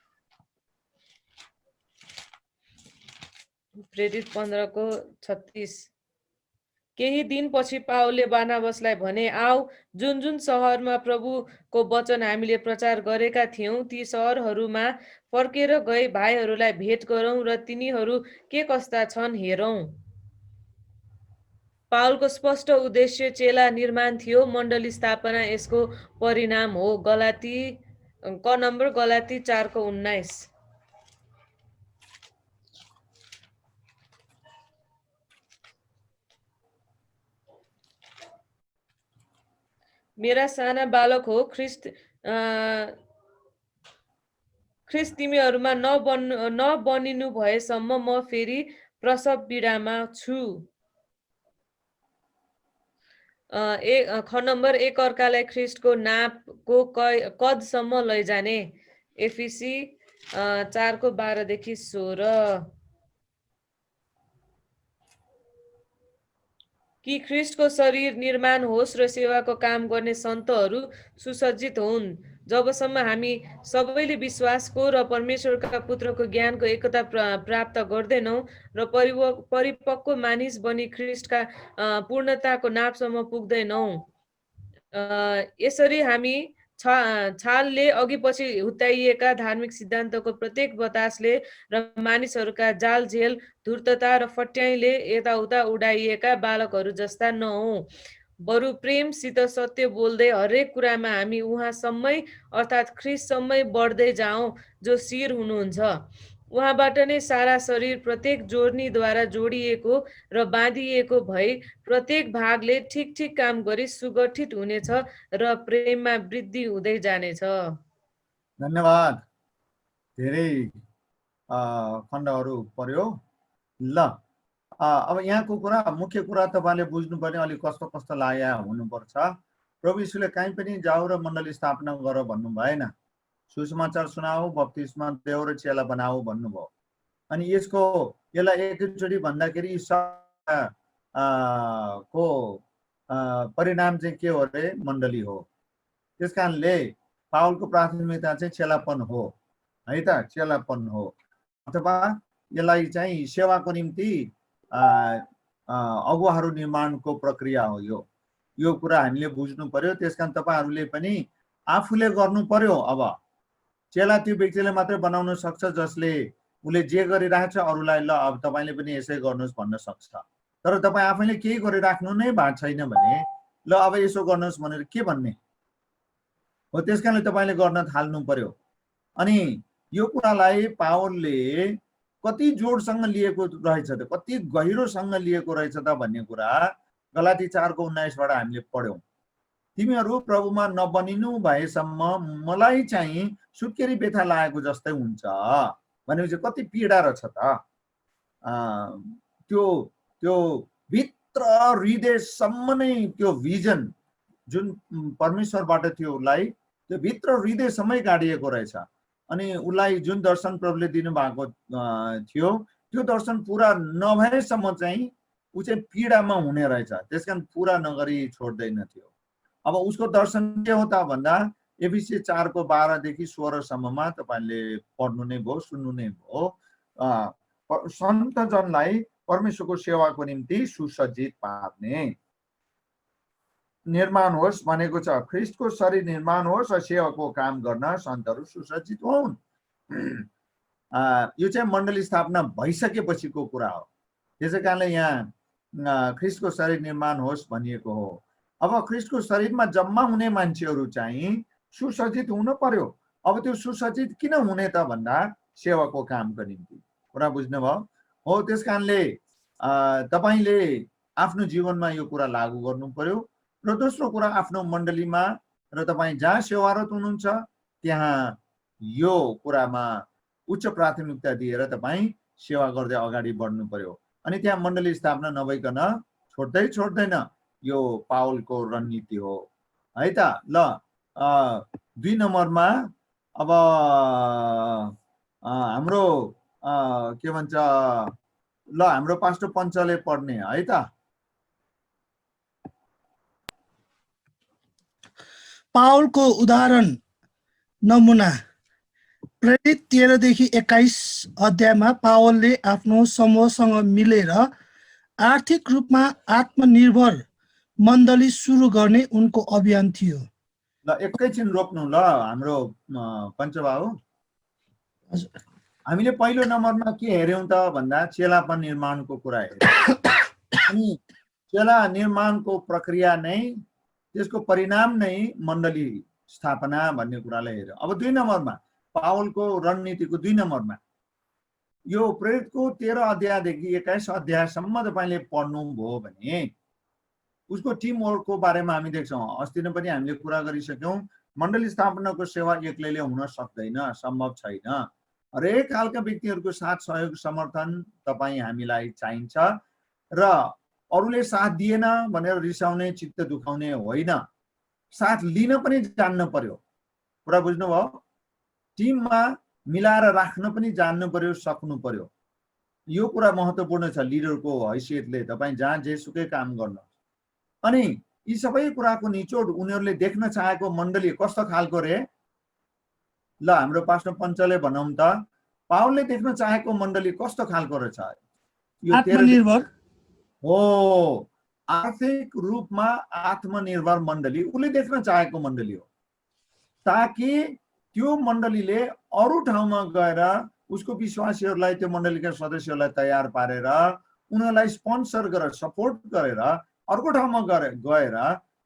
प्रेरित 15:36। केही दिनपछि पावलले बारनाबासलाई भने, आऊ, जुन जुन सहरमा प्रभुको वचन हामीले प्रचार गरेका थियौँ ती सहरहरूमा फर्केर गई भाइहरूलाई भेट गरौँ र तिनीहरू के कस्ता छन् हेरौँ। पावलको स्पष्ट उद्देश्य चेला निर्माण थियो, मण्डली स्थापना यसको परिणाम हो। गलाती 4:19। मेरा साना बालक हो, ख्रिस्ट तिमीहरूमा नबनिनु भएसम्म म फेरि प्रसव पीडामा छु। ख नम्बर, एक अर्कालाई ख्रिस्टको नापको कदसम्म लैजाने। एफिसी 4:12 देखि 16 कि ख्रिस्टको शरीर निर्माण होस् र सेवाको काम गर्ने सन्तहरू सुसज्जित हुन्, जबसम्म हामी सबैले विश्वासको र परमेश्वरका पुत्रको ज्ञानको एकता प्राप्त गर्दैनौँ र परिपक्व मानिस बनी ख्रिस्टका पूर्णताको नापसम्म पुग्दैनौँ। यसरी हामी छालले अघि पछि हुत्याइएका धार्मिक सिद्धान्तको प्रत्येक बतासले र मानिसहरूका जालझेल धूर्तता र फट्याइले यताउता उडाइएका बालकहरू जस्ता नहौँ, बरु प्रेमसित सत्य बोल्दै हरेक कुरामा हामी उहाँसम्मै अर्थात् ख्रिस्टसम्मै बढ्दै जाउँ, जो शिर हुनुहुन्छ। उहाँबाट नै सारा शरीर प्रत्येक जोड्नीद्वारा जोडिएको र बाँधिएको भई प्रत्येक भागले ठिक ठिक काम गरी सुगठित हुनेछ र प्रेममा वृद्धि हुँदै जानेछ। धन्यवाद। धेरै खण्डहरू पर्यो। ल अब यहाँको कुरा, मुख्य कुरा तपाईँले बुझ्नुपर्ने अलिक कस्तो कस्तो लाग्यो हुनुपर्छ। प्रभु यीशुले कहीँ पनि जाऊ र मण्डली स्थापना गर भन्नु भएन। सुसमाचार सुनाऊ, बप्तिस्मा देऊ र चेला बनाऊ भन्नुभयो। अनि यसलाई एकैचोटि भन्दाखेरि को परिणाम चाहिँ के हो अरे? मण्डली हो। त्यस कारणले पावलको प्राथमिकता चाहिँ चेलापन हो, है त, चेलापन हो। अथवा यसलाई चाहिँ सेवाको निम्ति अगुवाहरू निर्माणको प्रक्रिया हो। यो कुरा हामीले बुझ्नु पर्यो। त्यसकारण तपाईँहरूले पनि आफूले गर्नु पर्यो। अब चेला त्यो व्यक्तिले मात्रै बनाउन सक्छ जसले उसले जे गरिरहेको छ अरूलाई ल अब तपाईँले पनि यसै गर्नुहोस् भन्न सक्छ। तर तपाईँ आफैले केही गरिराख्नु नै भएको छैन भने ल अब यसो गर्नुहोस् भनेर के भन्ने हो? त्यस कारणले तपाईँले गर्न थाल्नु पर्यो। अनि यो कुरालाई पावलले कति जोडसँग लिएको रहेछ त, कति गहिरोसँग लिएको रहेछ त भन्ने कुरा गलाती 4:19बाट हामीले पढ्यौँ। तिमीहरू प्रभुमा नबनिनु भएसम्म मलाई चाहिँ सुत्केरी व्यथा लागेको जस्तै हुन्छ भनेपछि कति पीडा रहेछ त। त्यो भित्र हृदयसम्म नै त्यो भिजन जुन परमेश्वरबाट थियो उसलाई त्यो भित्र हृदयसम्मै गाडिएको रहेछ। अनि उसलाई जुन दर्शन प्रभुले दिनुभएको थियो त्यो दर्शन पुरा नभएसम्म चाहिँ ऊ चाहिँ पीडामा हुने रहेछ। त्यसकारण पुरा नगरी छोड्दैन थियो। अब उसको दर्शन के हो त भन्दा एफिसी 4:12 देखि 16 सम्ममा तपाईँले पढ्नु नै भयो, सुन्नु नै भयो। सन्तजनलाई परमेश्वरको सेवाको निम्ति सुसज्जित पार्ने निर्माण होस् भनेको छ। ख्रिस्टको शरीर निर्माण होस् र सेवाको काम गर्न सन्तहरू सुसज्जित हुन्। यो चाहिँ मण्डली स्थापना भइसकेपछिको कुरा हो। त्यसै कारणले यहाँ ख्रिस्टको शरीर निर्माण होस् भनिएको हो। अब ख्रिस्टको शरीरमा जम्मा हुने मान्छेहरू चाहिँ सुसज्जित हुन पर्यो। अब त्यो सुसज्जित किन हुने त भन्दा सेवाको कामको निम्ति। कुरा बुझ्नुभयो हो? त्यस कारणले तपाईँले आफ्नो जीवनमा यो कुरा लागू गर्नु पर्यो। र दोस्रो कुरा, आफ्नो मण्डलीमा र तपाईँ जहाँ सेवारत हुनुहुन्छ त्यहाँ यो कुरामा उच्च प्राथमिकता दिएर तपाईँ सेवा गर्दै अगाडि बढ्नु पर्यो। अनि त्यहाँ मण्डली स्थापना नभइकन छोड्दैन। यो पावलको रणनीति हो, है त। ल 2 नम्बरमा अब हाम्रो के भन्छ, ल हाम्रो पास्टर पञ्चले पढ्ने, है त। पावलको उदाहरण नमुना प्रेरित 13 देखि 21 अध्यायमा पावलले आफ्नो समूहसँग मिलेर आर्थिक रूपमा आत्मनिर्भर मण्डली सुरु गर्ने उनको अभियान थियो। ल एकैछिन रोक्नु ल हाम्रो पञ्चबाबु। हामीले पहिलो नम्बरमा के हेर्यौं त भन्दा चेलापन निर्माणको कुरा हेर्यौं। अनि चेला निर्माणको प्रक्रिया नै, त्यसको परिणाम नै मण्डली स्थापना भन्ने कुरालाई हेर्यौं। अब 2 नम्बरमा पावलको रणनीतिको 2 नम्बरमा यो प्रेरितको 13 अध्यायदेखि 21 अध्यायसम्म तपाईले पढ्नुभयो भने उसको टिम वर्कको बारेमा हामी देख्छौँ। अस्ति नै पनि हामीले कुरा गरिसक्यौं। मण्डली स्थापनाको सेवा एक्लैले हुन सक्दैन, सम्भव छैन। हरेक खालका व्यक्तिहरूको साथ सहयोग समर्थन तपाईँ हामीलाई चाहिन्छ। र अरूले साथ दिएन भनेर रिसाउने, चित्त दुखाउने होइन, साथ लिन पनि जान्न पर्यो। कुरा बुझ्नुभयो? टिममा मिलाएर राख्न पनि जान्नु पर्यो, सक्नु पर्यो। यो कुरा महत्त्वपूर्ण छ लिडरको हैसियतले। तपाईँ जहाँ जेसुकै काम गर्न, अनि यी सबै कुराको निचोड उनीहरूले देख्न चाहेको मण्डली कस्तो खालको रे? ल हाम्रो पास्टर पञ्चले भनौँ त, पावलले देख्न चाहेको मण्डली कस्तो खालको रहेछ? यो आत्मनिर्भर हो, आर्थिक रूपमा आत्मनिर्भर मण्डली उसले देख्न चाहेको मण्डली हो, ताकि त्यो मण्डलीले अरू ठाउँमा गएर उसको विश्वासीहरूलाई, त्यो मण्डलीका सदस्यहरूलाई तयार पारेर उनीहरूलाई स्पोन्सर गरेर सपोर्ट गरेर अर्को ठाउँमा गएर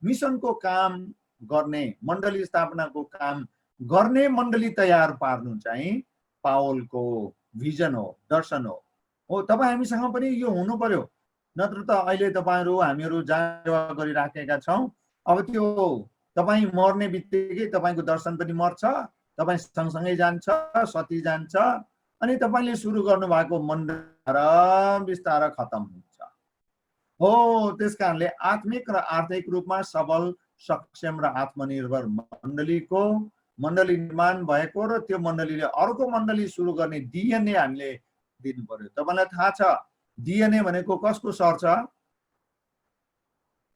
मिसनको काम गर्ने, मण्डली स्थापनाको काम गर्ने मण्डली तयार पार्नु चाहिँ पावलको भिजन हो, दर्शन हो। तपाईँ हामीसँग पनि यो हुनु पर्यो, नत्र त अहिले तपाईँहरू हामीहरू जहाँ सेवा गरिराखेका छौँ, अब त्यो तपाईँ मर्ने बित्तिकै तपाईँको दर्शन पनि मर्छ, तपाईँ सँगसँगै जान्छ, सती जान्छ, अनि तपाईँले सुरु गर्नुभएको मण्डली बिस्तारै खतम हुन्छ। हो, त्यस कारणले आत्मिक र आर्थिक रूपमा सबल, सक्षम र आत्मनिर्भर मण्डली निर्माण भएको र त्यो मण्डलीले अर्को मण्डली सुरु गर्ने डिएनए हामीले दिनु पर्यो। तपाईँलाई थाहा छ डिएनए भनेको कसको सर्छ?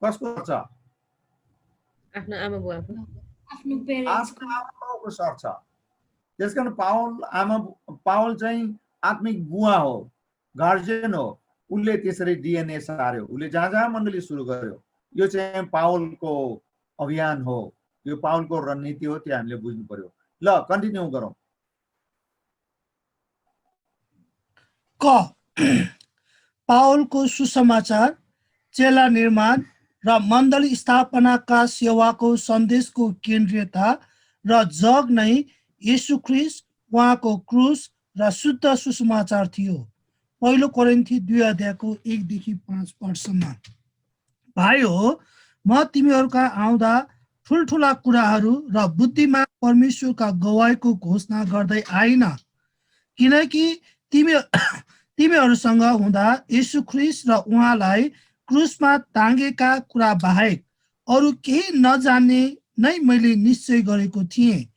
कसको सर्छ? आफ्नो आमा बुवाको, आफ्नो पेरेन्ट्स आफ्नो आमा बाउको सर्छ। त्यसकारण पावल चाहिँ आत्मिक बुवा हो, गार्जियन हो। उसले त्यसरी डिएनए सार्यो, उसले जहाँ जहाँ मण्डली सुरु गर्यो। यो चाहिँ पावलको अभियान हो, यो पावलको रणनीति हो, त्यो हामीले बुझ्नु पर्यो। ल कन्टिन्यू गरौँ। पावलको सुसमाचार, चेला निर्माण र मण्डली स्थापनाका सेवाको सन्देशको केन्द्रीयता र जग नै येशू ख्रीष्ट, उहाँको क्रुस र शुद्ध सुसमाचार थियो। पहिलो कोरिन्थी 2:1-5 भाइ हो, म तिमीहरूका आउँदा ठुल्ठुला कुराहरू र बुद्धिमान परमेश्वरका गवाईको घोषणा गर्दै आइन, किनकि तिमीहरूसँग हुँदा येशू ख्रीष्ट र उहाँलाई क्रुसमा टाँगेका कुरा बाहेक अरू केही नजान्ने नै मैले निश्चय गरेको थिएँ।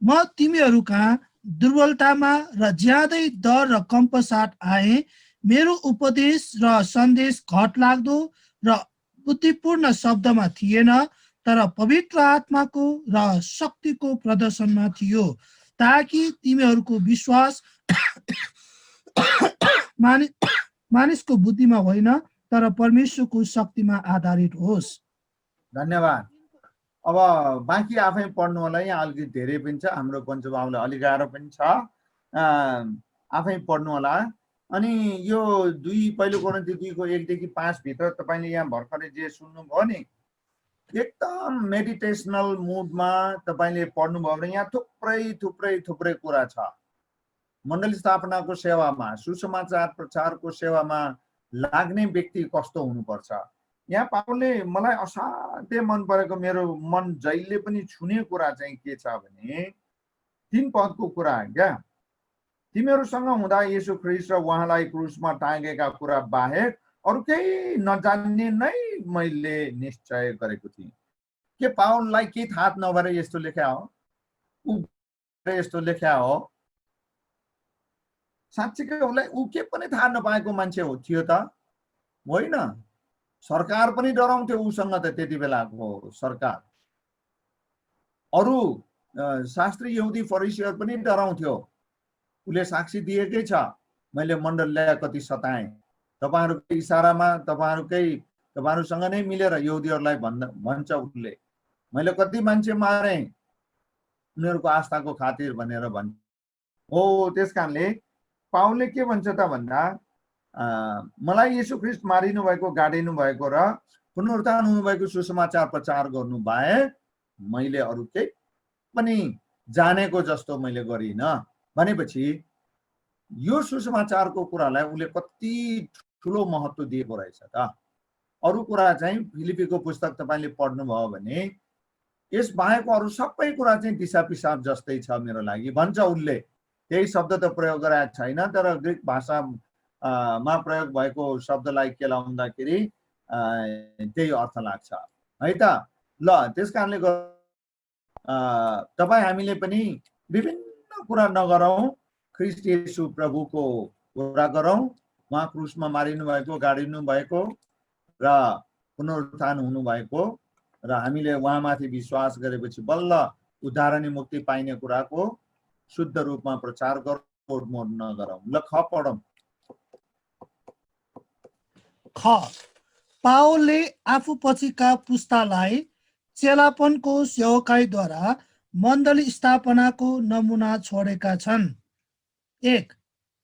म तिमीहरूका दुर्बलतामा र ज्यादै डर र कम्पसाट आए। मेरो उपदेश र सन्देश घटलाग्दो र बुद्धिपूर्ण शब्दमा थिएन, तर पवित्र आत्माको र शक्तिको प्रदर्शनमा थियो, ताकि तिमीहरूको विश्वास मानिसको बुद्धिमा होइन, तर परमेश्वरको शक्तिमा आधारित होस्। धन्यवाद। अब बाँकी आफै पढ्नु होला, यहाँ अलिकति धेरै पनि छ, हाम्रो पञ्चबाबुलाई अलिक गाह्रो पनि छ, आफै पढ्नु होला। अनि यो पहिलो कोरिन्थी 2:1-5 भित्र तपाईँले यहाँ भर्खरै जे सुन्नुभयो नि, एकदम मेडिटेसनल मुडमा तपाईँले पढ्नुभयो भने यहाँ थुप्रै कुरा छ। मण्डली स्थापनाको सेवामा, सुसमाचार प्रचारको सेवामा लाग्ने व्यक्ति कस्तो हुनुपर्छ। यहाँ पावलले मलाई असाध्यै मन परेको, मेरो मन जहिले पनि छुने कुरा चाहिँ के छ भने 3 पदको कुरा क्या। तिमीहरूसँग हुँदा येशू ख्रीष्ट र उहाँलाई क्रुसमा टाँगेका कुरा बाहेक अरू केही नजान्ने नै मैले निश्चय गरेको थिएँ। के पावललाई के थाहा नभएर यस्तो लेख्या हो? यस्तो लेख्या हो? साँच्चीकै उसलाई के पनि थाहा नपाएको मान्छे हो थियो त? होइन, सरकार पनि डराउँथ्यो उसँग त। त्यति बेलाको सरकार, अरू शास्त्री यहुदी फरिसीहरू पनि डराउँथ्यो। उसले साक्षी दिएकै छ, मैले मण्डलीलाई कति सताएँ, तपाईँहरूकै इसारामा, तपाईँहरूसँग नै मिलेर यहुदीहरूलाई भन्छ उसले, मैले कति मान्छे मारेँ उनीहरूको आस्थाको खातिर भनेर भन्छ। हो, त्यस कारणले पावलले के भन्छ त भन्दा, मलाई येशू ख्रीष्ट मारिनु भएको, गाडिनु भएको र पुनरुत्थान हुनुभएको सुसमाचार प्रचार गर्नु बाहेक मैले अरू केही पनि जानेको जस्तो मैले गरिनँ। भनेपछि यो सुसमाचारको कुरालाई उसले कति ठुलो महत्त्व दिएको रहेछ त। अरू कुरा चाहिँ फिलिपीको पुस्तक तपाईँले पढ्नुभयो भने यस बाहेकको अरू सबै कुरा चाहिँ दिशा पिसाब जस्तै छ मेरो लागि भन्छ उसले। त्यही शब्द त प्रयोग गरेको छैन, तर ग्रिक भाषामा प्रयोग भएको शब्दलाई केलाउँदाखेरि त्यही अर्थ लाग्छ है त। ल, त्यस कारणले तपाईँ हामीले पनि विभिन्न कुरा नगरौँ, ख्रीष्ट येशू प्रभुको कुरा गरौँ। उहाँ क्रुसमा मारिनु भएको, गाडिनु भएको र पुनरुत्थान हुनु भएको र हामीले उहाँमाथि विश्वास गरेपछि बल्ल उद्धार अनि मुक्ति पाइने कुराको शुद्ध रूपमा प्रचार गरौँ, मोड नगरौँ। ल ख पढौँ। ख पावलले आफू पछिका पुस्तालाई चेलापनको सेवकाईद्वारा मण्डली स्थापनाको नमुना छोडेका छन्। 1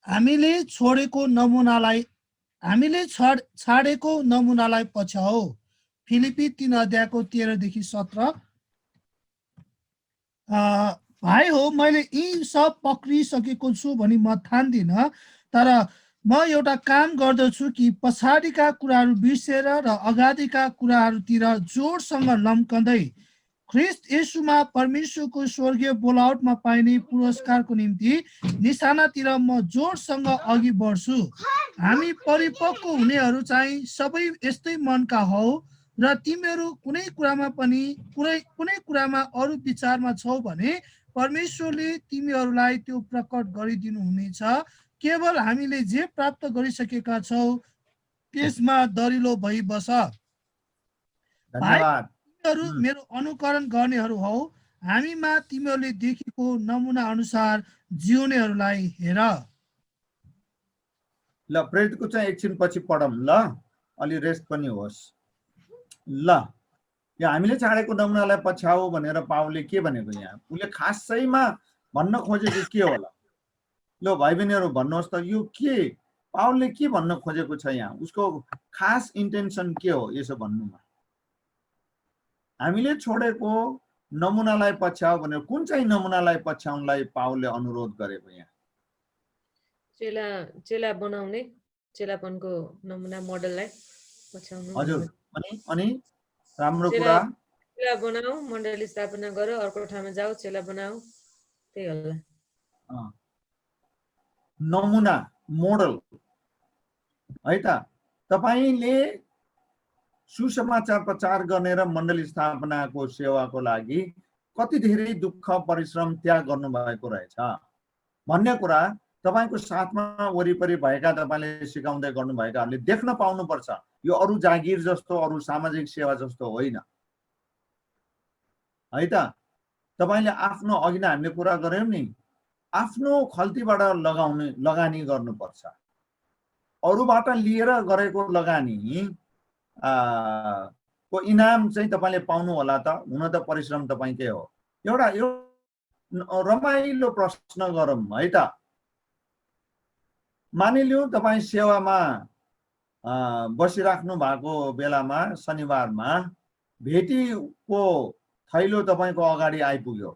हामीले छाडेको नमुनालाई पछ्याऊ। फिलिपी 3:13-17। भाइ हो, मैले यी सब पक्रिसकेको छु भनी म ठान्दिनँ, तर म एउटा काम गर्दछु कि पछाडिका कुराहरू बिर्सेर र अगाडिका कुराहरूतिर जोडसँग लम्कँदै ख्रीष्ट येशूमा परमेश्वरको स्वर्गीय बोलावटमा पाइने पुरस्कारको निम्ति निशानातिर म जोडसँग अघि बढ्छु। हामी परिपक्व हुनेहरू चाहिँ सबै यस्तै मनका हौ र तिमीहरू कुनै कुरामा अरू विचारमा छौ भने परमेश्वरले तिमीहरूलाई त्यो प्रकट गरिदिनु हुनेछ। केवल हामीले जे प्राप्त गरिसकेका छौँ त्यसमा दरिलो भई बस। धन्यवाद। तिमीहरू मेरो अनुकरण गर्नेहरू हौ। हामीमा तिमीहरूले देखेको नमुना अनुसार जिउनेहरूलाई हेर। ल प्रेरितको चाहिँ एकछिन पछि पढौँ ल, अलि रेस्ट पनि होस्। ल यो हामीले छाडेको नमुनालाई पछ्याऊ भनेर पावलले के भनेको यहाँ? उसले खासैमा भन्न खोजेको के होला? ल भाइ बहिनीहरू भन्नुहोस् त, यो के पावलले के भन्न खोजेको छ यहाँ? उसको खास इन्टेन्सन के हो यसो भन्नुमा? हामीले छोडेको नमुनालाई पछ्याऊ भनेर कुन चाहिँ नमुनालाई पछ्याउनलाई पावलले अनुरोध गरेको यहाँ? चेला बनाउने, चेलापनको नमुना मोडललाई पछ्याउनु। हजुर, अनि राम्रो कुरा, चेला बनाऊ, मण्डली स्थापना गर, अर्को ठाउँमा जाऊ, चेला बनाऊ, त्यही होला। नमुना, मोडल है त। तपाईले सुसमाचार प्रचार गर्ने र मण्डली स्थापनाको सेवाको लागि कति धेरै दुःख परिश्रम त्याग गर्नु भएको रहेछ भन्ने कुरा तपाईको साथमा वरिपरि भएका तपाईले सिकाउँदै गर्नुभएकाहरूले देख्न पाउनुपर्छ। यो अरू जागिर जस्तो, अरू सामाजिक सेवा जस्तो होइन है त। तपाईले आफ्नो, अघि नै हामीले कुरा गर्यौं नि, आफ्नो खल्तीबाट लगानी गर्नुपर्छ। अरूबाट लिएर गरेको लगानी को इनाम चाहिँ तपाईले पाउनु होला त। हुन त परिश्रम तपाईकै हो। एउटा रमाइलो प्रश्न गरौँ है त। मानिलिउँ तपाईँ सेवामा बसिराख्नु भएको बेलामा शनिबारमा भेटीको थैलो तपाईँको अगाडि आइपुग्यो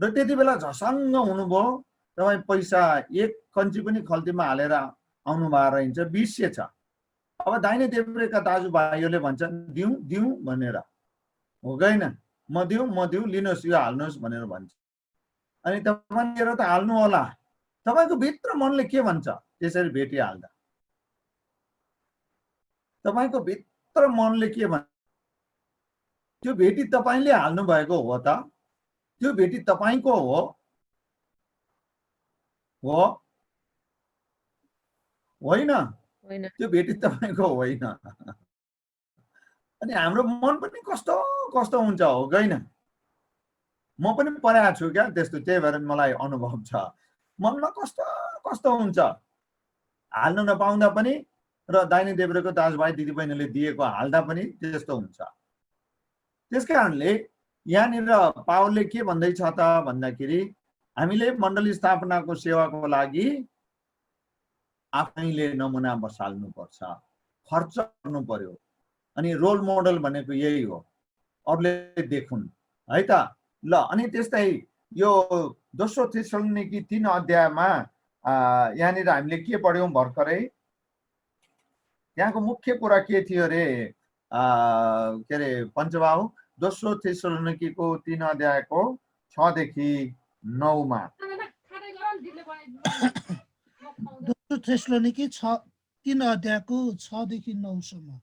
र त्यति बेला झसङ्ग हुनुभयो। तपाईँ पैसा एक कन्ची पनि खल्तीमा हालेर आउनु भएको रहन्छ, बिर्सिएछ। अब दाहिने देब्रेका दाजुभाइहरूले भन्छन् दिउँ दिउँ भनेर, हो गएन? म दिउँ, लिनुहोस्, यो हाल्नुहोस् भनेर भन्छ। अनि तपाईँ लिएर त हाल्नु होला। तपाईको भित्र मनले के भन्छ त्यसरी भेटी हाल्दा? तपाईको भित्र मनले के भन्छ? त्यो भेटी तपाईले हाल्नु भएको हो त? त्यो भेटी तपाईको हो होइन? त्यो भेटी तपाईको होइन। अनि हाम्रो मन पनि कस्तो कस्तो हुन्छ, हो गएन? म पनि परेको छु क्या त्यस्तो, त्यही भएर मलाई अनुभव छ। मनमा कस्तो कस्तो हुन्छ, हाल्न नपाउँदा पनि र दाहिने देब्रेको दाजुभाइ दिदीबहिनीले दिएको हाल्दा पनि त्यस्तो हुन्छ। त्यसकारणले यहाँनिर पावलले के भन्दैछ त भन्दाखेरि हामीले मण्डली स्थापनाको सेवाको लागि आफैले नमुना बसाल्नु पर्छ, खर्च गर्नु पर्यो। अनि रोल मोडल भनेको यही हो, अरूले देखुन् है त। ल अनि त्यस्तै यो दोस्रो थेसलोनिकी 3 अध्यायमा यहाँनिर हामीले के पढ्यौं भर्खरै? त्यहाँको मुख्य कुरा के थियो रे? के अरे पञ्चबाबु, दोस्रो थेसलोनिकीको 3 अध्यायको 6 देखि 9 मा। दोस्रो थेसलोनिकी 3 अध्यायको 6 देखि 9 सम्म।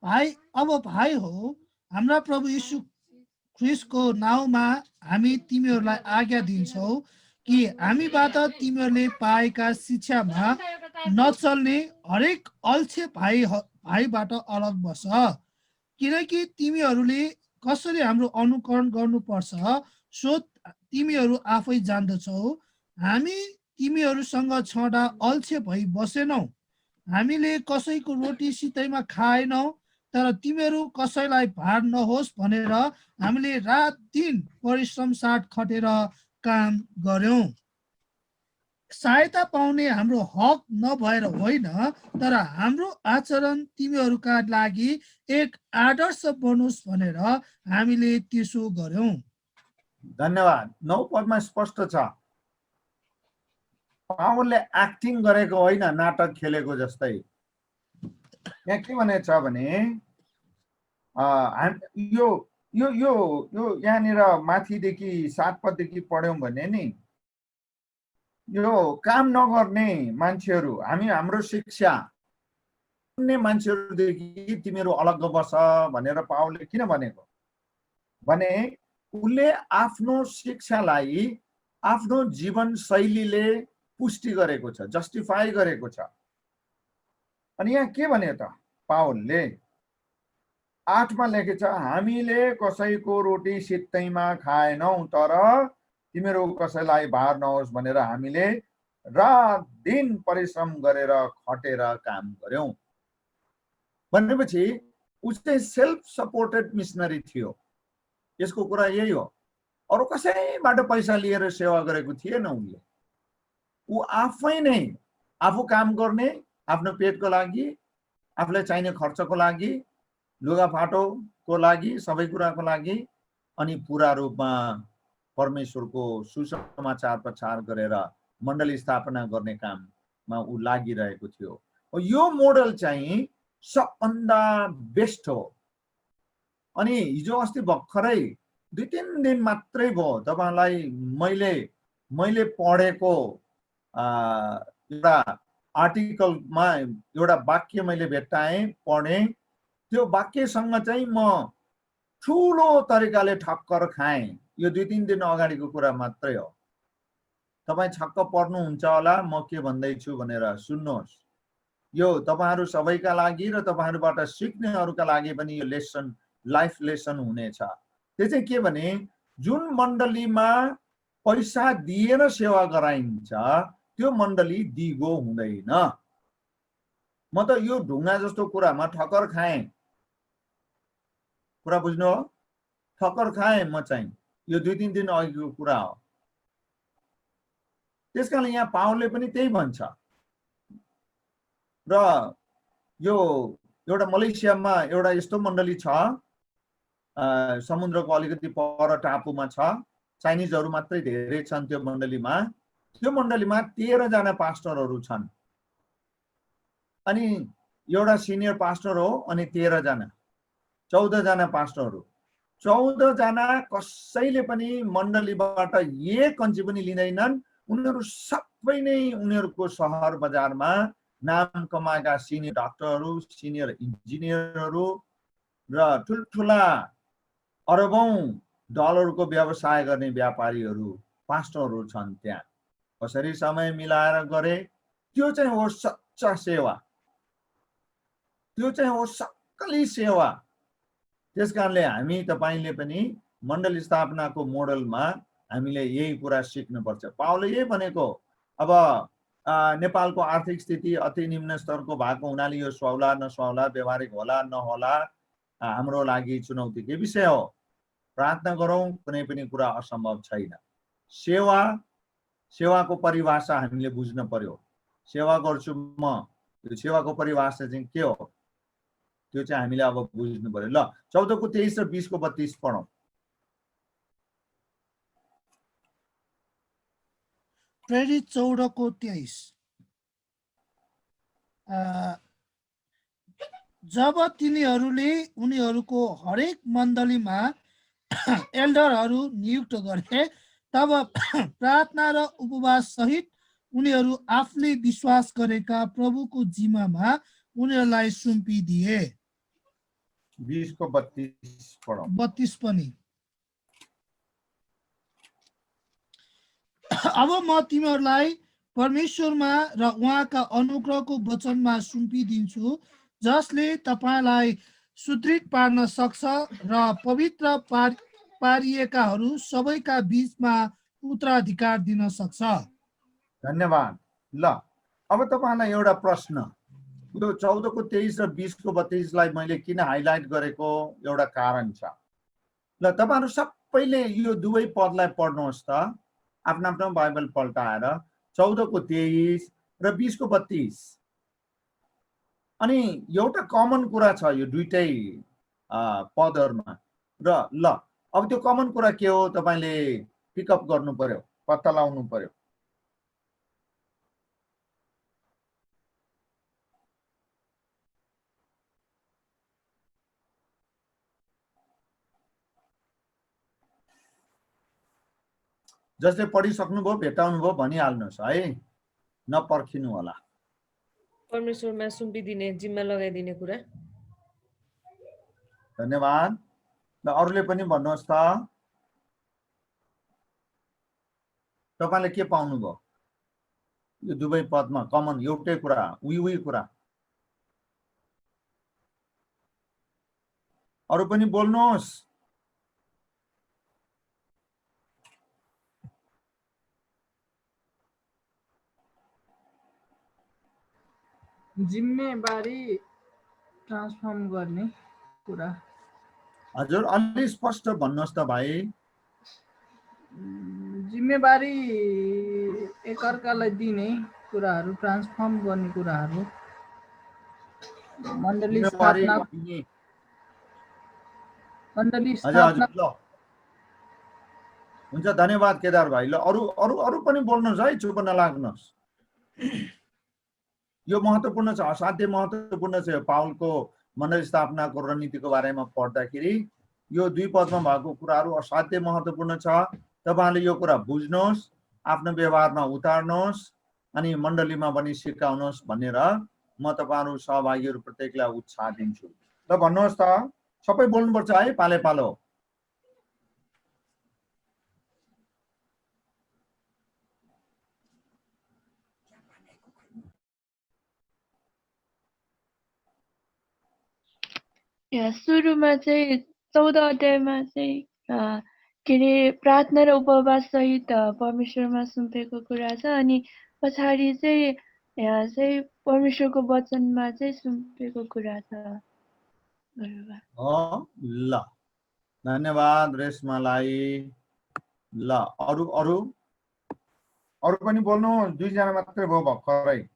भाइ हो, हाम्रा प्रभु यीशु ख्रिस्टको नाउँमा हामी तिमीहरूलाई आज्ञा दिन्छौँ कि हामीबाट तिमीहरूले पाएका शिक्षामा नचल्ने हरेक अल्छे भाइबाट अलग बस, किनकि तिमीहरूले कसरी हाम्रो अनुकरण गर्नुपर्छ सो तिमीहरू आफै जान्दछौ। हामी तिमीहरूसँग छँदा अल्छे भई बसेनौ। हामीले कसैको रोटी सितैमा खाएनौ, तर तिमीहरू कसैलाई भार नहोस् भनेर हामीले रात दिन परिश्रम साथ खटेर काम गर्यौं। सहायता पाउने हाम्रो हक नभएर होइन, तर हाम्रो आचरण तिमीहरूका लागि एक आदर्श बनोस् भनेर हामीले त्यसो गर्यौं। धन्यवाद। 9 पदमा स्पष्ट छ, पावलले एक्टिङ गरेको होइन, नाटक खेलेको जस्तै। यहाँ के भनेको छ भने यो यो यो यो यहाँनिर माथिदेखि 7 पददेखि पढ्यौं भने नि, यो काम नगर्ने मान्छेहरू, हाम्रो शिक्षा गर्ने मान्छेहरूदेखि तिमीहरू अलग बस भनेर पावलले किन भनेको भने, उसले आफ्नो शिक्षालाई आफ्नो जीवन शैलीले पुष्टि गरेको छ, जस्टिफाई गरेको छ। अनि यहाँ के भने त पावलले 8 मा लेखेछ, हामीले कसैको रोटी सित्तैमा खाएनौ, तर तिमीहरू कसैलाई भार नहोस् भनेर हामीले रात दिन परिश्रम गरेर खटेर काम गर्यौं। भनेपछि उ चाहिँ सेल्फ सपोर्टेड मिसनरी थियो। यसको कुरा यही हो। अरू कसैबाट पैसा लिएर सेवा गरेको थिएन उनले। उ आफै नै आफू काम गर्ने, आफ्नो पेटको लागि, आफूलाई चाहिने खर्चको लागि, लुगाफाटोको लागि, सबै कुराको लागि, अनि पूरा रूपमा परमेश्वरको सुसमाचार प्रचार गरेर मण्डली स्थापना गर्ने काममा उ लागिरहेको थियो। यो मोडल चाहिँ सबभन्दा बेस्ट हो। अनि हिजो अस्ति भर्खरै 2-3 दिन मात्रै भयो तपाईलाई मैले पढेको एउटा आर्टिकलमा एउटा वाक्य मैले भेट्टाएँ, पढेँ। त्यो वाक्यसँग चाहिँ म ठुलो तरिकाले ठक्कर खाएँ। यो 2-3 दिन अगाडिको कुरा मात्रै हो। तपाई छक्क पर्नुहुन्छ होला म के भन्दैछु भनेर। सुन्नुहोस्, यो तपाईहरु सबैका लागि र तपाईहरुबाट सिक्नेहरुका लागि पनि यो लेसन, लाइफ लेसन हुनेछ। त्यो चाहिँ के भने, जुन मण्डलीमा पैसा दिएर सेवा गराइन्छ त्यो मण्डली दिगो हुँदैन। म त यो ढुङ्गा जस्तो कुरामा ठक्कर खाएँ। कुरा बुझ्नु हो? ठक्कर खाएँ म चाहिँ। यो 2-3 दिन अघिको कुरा हो। त्यसकारण यहाँ पावलले पनि त्यही भन्छ। र यो एउटा मलेसियामा एउटा यस्तो मण्डली छ, समुद्रको अलिकति पर टापुमा छ। चाइनिजहरु मात्रै धेरै छन् त्यो मण्डलीमा। त्यो मण्डलीमा 13 जना पास्टरहरु छन्। अनि एउटा सिनियर पास्टर हो, अनि 13 जना, 14 जना पास्टरहरु। 14 जना कसैले पनि मण्डलीबाट एक कन्ची पनि लिँदैनन्। उनीहरु सबै नै उनीहरुको शहर बजारमा नाम कमाएका सिनियर डाक्टरहरु, सिनियर इन्जिनियरहरु र ठुलठुला अरबौं डलरको व्यवसाय गर्ने व्यापारीहरु, पास्टरहरु छन् त्यहाँ। कसरी समय मिलाएर गरे, त्यो चाहिँ हो सच्चा सेवा। त्यो चाहिँ हो सक्कली सेवा। त्यसकारणले हामी तपाईले पनि मण्डली स्थापनाको मोडलमा हामीले यही कुरा सिक्नुपर्छ। पावलले यही भनेको। अब नेपालको आर्थिक स्थिति अति निम्न स्तरको भएको हुनाले यो सुहाउला नसुहाउला, व्यवहारिक होला नहोला, हाम्रो लागि चुनौतीकै विषय हो। प्रार्थना गरौँ, कुनै पनि कुरा असम्भव छैन। सेवाको परिभाषा हामीले बुझ्न पर्यो। सेवा गर्छु म, यो सेवाको परिभाषा चाहिँ के हो त्यो चाहिँ हामीले अब बुझ्नु पर्यो। ल 14 को 23 र 20 को 32 पढौँ। प्रेरित 14 को 23। जब तिनीहरूले उनीहरूको हरेक मण्डलीमा एल्डरहरू नियुक्त गरे, तब प्रार्थना र उपवास सहित उनीहरू आफूले विश्वास गरेका प्रभुको जिम्मामा उनीहरूलाई सुम्पिदिए। 20 को 32 पढौँ। 32 पनि। अब म तिमीहरूलाई परमेश्वरमा र उहाँका अनुग्रहको वचनमा सुम्पिदिन्छु जसले तपाईँलाई सुदृढ पार्न सक्छ र पवित्र पारिएकाहरू सबैका बीचमा उत्तराधिकार दिन सक्छ। धन्यवाद। ल अब तपाईँलाई एउटा प्रश्न, यो 14 को 23 र 20 को 32 लाई मैले किन हाइलाइट गरेको एउटा कारण छ। ल तपाईहरु सबैले यो दुवै पदलाई पढ्नुहोस् त, आफ्नो आफ्नो बाइबल पल्टाएर 14 को 23 र 20 को 32। अनि एउटा कमन कुरा छ यो दुईटै पदहरुमा र ल अब त्यो कमन कुरा के हो तपाईले पिकअप गर्नु पर्यो, पत्ता लगाउनु पर्यो। जसले पढिसक्नुभयो भेटाउनुभयो भनिहाल्नुहोस् है, नपर्खिनु होला। परमेश्वरमा सुम्पिदिने जिम्मा लगाइदिने कुरा। धन्यवाद। ल अरूले पनि भन्नुहोस् त, तपाईले के पाउनुभयो यो दुवै पदमा कमन एउटै कुरा, उही कुरा। अरू पनि बोल्नुहोस्। जिम्मेवारी ट्रान्सफर्म गर्ने कुरा। हजुर अलि स्पष्ट भन्नुहोस् त भाइ। जिम्मेवारी एकअर्कालाई दिने कुराहरू, ट्रान्सफर्म गर्ने कुराहरू। मण्डली जिम्मेवारी स्थापना, दिने। मण्डली हजुर स्थापना। हजुर ल हुन्छ, धन्यवाद केदार भाइ। ल अरू अरू अरू पनि बोल्नुहोस् है, चुप नलाग्नुहोस्। यो महत्त्वपूर्ण छ, असाध्यै महत्त्वपूर्ण छ। यो पाउलको मण्डली स्थापनाको रणनीतिको बारेमा पढ्दाखेरि यो दुई पदमा भएको कुराहरू असाध्यै महत्त्वपूर्ण छ। तपाईहरुले यो कुरा बुझ्नुहोस्, आफ्नो व्यवहारमा उतार्नुहोस् अनि मण्डलीमा पनि सिकाउनुहोस् भनेर म तपाईहरु सहभागीहरु प्रत्येकलाई उत्साह दिन्छु। ल भन्नुहोस् त, सबै बोल्नुपर्छ है पाले पालो। सुरुमा चाहिँ 14 अध्यायमा चाहिँ के अरे प्रार्थना र उपवास सहित परमेश्वरमा सुम्पेको कुरा छ। अनि पछाडि चाहिँ यहाँ चाहिँ परमेश्वरको वचनमा चाहिँ सुम्पेको कुरा छ। ल धन्यवाद रेशमालाई। ल अरू अरू अरू पनि बोल्नु, दुईजना मात्रै भयो भर्खरै।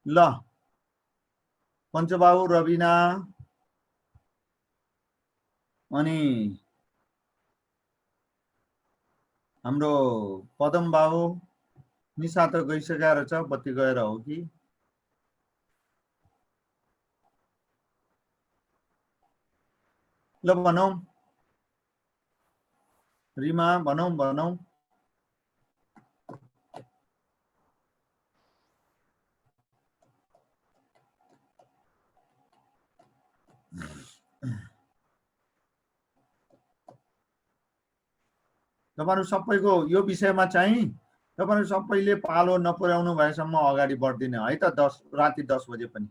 ल पञ्चबाबु, रविना अनि हाम्रो पदम बाबु। निशा त गइसकेको रहेछ, बत्ती गएर हो कि? ल भनौँ, रिमा भनौँ भनौँ। तपाईहरु सबैको यो विषयमा चाहिँ तपाईहरु सबैले पालो नपुर्याउनु भएसम्म अगाडि बढ्दिन है त, राति 10 बजे पनि।